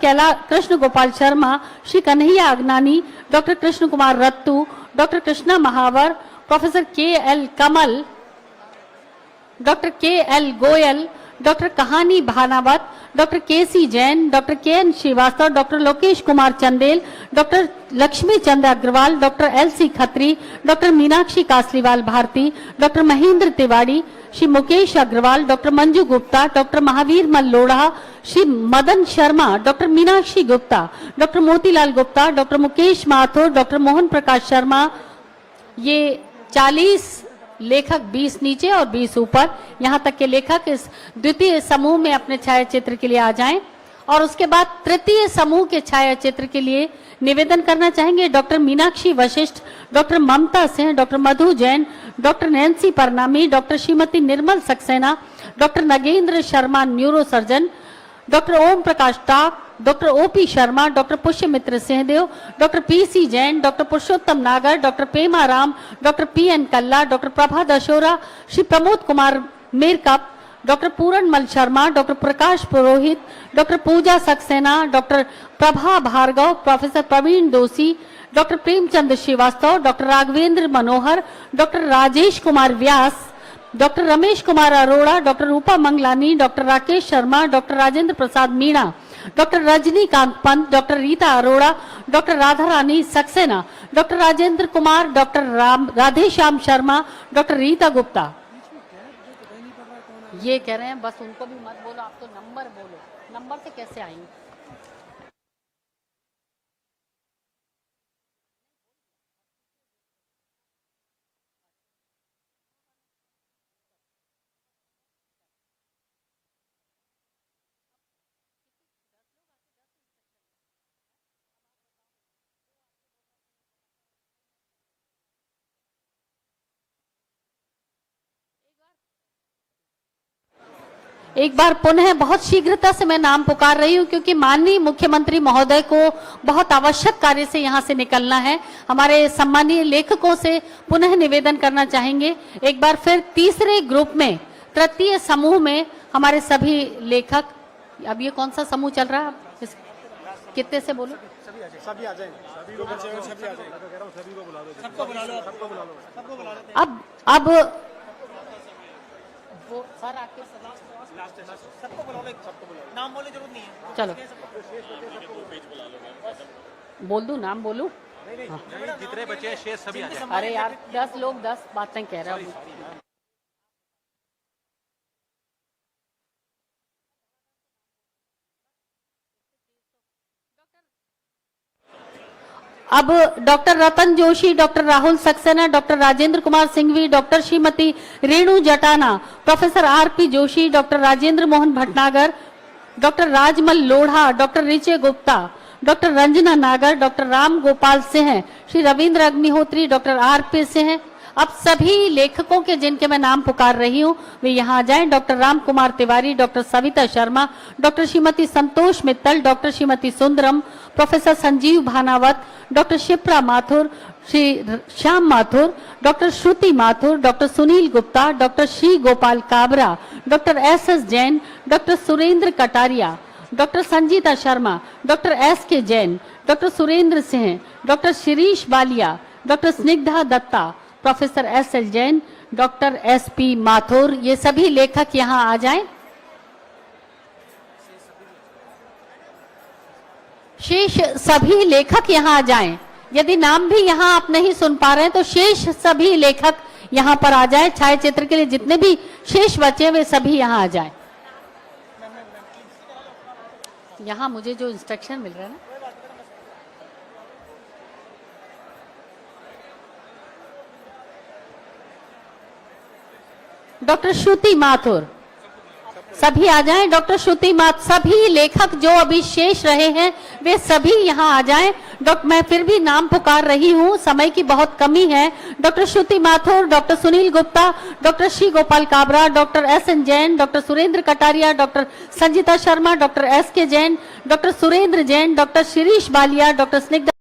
Krishna Gopal Sharma, Shri Kanhaiya Agnani, doctor Krishna Kumar Rattu, doctor Krishna Mahavar, professor KL Kamal, doctor KL Goyal, doctor कहानी Bhanawat, doctor KC Jain, doctor KN Shrivastava, doctor Lokesh Kumar Chandel, doctor Laxmi Chandra Agarwal, doctor LC Khatri, doctor Meenakshi Kasliwal Bharti, doctor Mahendra Tiwari, Shri Mukesh Agarwal, doctor Manju Gupta, doctor Mahavir Mallodha, Shri Madan Sharma, doctor Meenakshi Gupta, doctor Motilal Gupta, doctor Mukesh Mathur, doctor Mohan Prakash Sharma. ये 40 लेखक, 20 नीचे और 20 ऊपर, यहाँ तक के लेखक इस द्वितीय समूह में अपने छायाचित्र के लिए आ जाएं। और उसके बाद तृतीय समूह के छायाचित्र के लिए निवेदन करना चाहेंगे doctor Meenakshi Vashishtha, doctor Mamta Singh, doctor Madhu Jain, doctor Nancy Parnami, doctor Shrimati Nirmal Saxena, doctor Nagendra Sharma neuro surgeon, doctor Om Prakash Tak, doctor OP Sharma, doctor Pushyamitra Singhdev, doctor PC Jain, doctor Purushottam Nagar, doctor Pema Ram, doctor PN Kalla, doctor Prabha Dashora, Shri Pramod Kumar Merkap, doctor Puranmal Sharma, doctor Prakash Purohit, doctor Pooja Saxena, doctor Prabha Bhargava, professor Praveen Doshi, doctor Premchand Shrivastava, doctor Raghavendra Manohar, doctor Rajesh Kumar Vyas, doctor Ramesh Kumar Arora, doctor Roopa Manglani, doctor Rakesh Sharma, doctor Rajendra Prasad Meena, doctor Rajnikant Pant, doctor Rita Arora, doctor Radha Rani Saxena, doctor Rajendra Kumar, doctor Radheshyam Sharma, doctor Rita Gupta. ये कह रहे हैं बस उनको भी मत बोलो, आप तो नंबर बोलो, नंबर से कैसे आएंगे। एक बार पुनः बहुत शीघ्रता से मैं नाम पुकार रही हूं, क्योंकि माननीय मुख्यमंत्री महोदय को बहुत आवश्यक कार्य से यहां से निकलना है। हमारे सम्मानीय लेखकों से पुनः निवेदन करना चाहेंगे, एक बार फिर तीसरे ग्रुप में, तृतीय समूह में हमारे सभी लेखक, अब ये कौन सा समूह चल रहा है, कितने से बोलो?
सभी आ जाएंगे, सभी लोग सभी आ जाएंगे, सभी को बुला लो, सबको बुला लो, सबको बुला लो, सबको बुला लो।
अब वो सर आके
सबको बुला लो, सबको बुला लो, नाम बोलने की जरूरत नहीं है।
चलो बोल दूं, नाम बोलूं?
नहीं, जितने बचे हैं शेष सभी आ जाएंगे।
अरे यार 10 लोग 10 बातें कह रहे हो। अब doctor Ratan Joshi, doctor Rahul Saxena, doctor Rajendra Kumar Singhvi, doctor Shrimati Renu Jatana, professor R P Joshi, doctor Rajendra Mohan Bhatnagar, doctor Rajmal Lodha, doctor Richa Gupta, doctor Ranjana Nagar, doctor Ram Gopal Singh, Shri Ravindra Agnihotri, doctor R P Singh. अब सभी लेखकों के जिनके मैं नाम पुकार रही हूं वे यहाँ आ जाएं। Doctor Ram Kumar Tiwari, doctor Savita Sharma, doctor Shrimati Santosh Mittal, doctor Shrimati Sundaram, professor Sanjeev Bhanawat, doctor Shipra Mathur, Shri Shyam Mathur, doctor Shruti Mathur, doctor Sunil Gupta, doctor Shri Gopal Kabra, doctor S Jain, doctor Surendra Kataria, doctor Sanjeeta Sharma, doctor SK Jain, doctor Surendra Singh, doctor Shirish Baliya, doctor Snigdha Dutta, professor SL Jain, doctor SP Mathur, ये सभी लेखक यहाँ आ जाएं। शेष सभी लेखक यहाँ आ जाएं। यदि नाम भी यहाँ आप नहीं सुन पा रहे हैं तो शेष सभी लेखक यहाँ पर आ जाएं। छाया चित्र के लिए जितने भी शेष बचे वे सभी यहाँ आ जाएं। यहाँ मुझे जो इंस्ट्रक्शन मिल रहा है ना, डॉक्टर श्रुति माथुर, सभी आ जाएं। डॉक्टर श्रुति माथुर, सभी लेखक जो अभी शेष रहे हैं वे सभी यहाँ आ जाएं। मैं फिर भी नाम पुकार रही हूँ, समय की बहुत कमी है। Doctor Shruti Mathur, doctor Sunil Gupta, doctor Shri Gopal Kabra, doctor SN Jain, doctor Surendra Kataria, doctor Sanjeeta Sharma, doctor SK Jain, doctor Surendra Jain, doctor Shirish Baliya, doctor Snigdha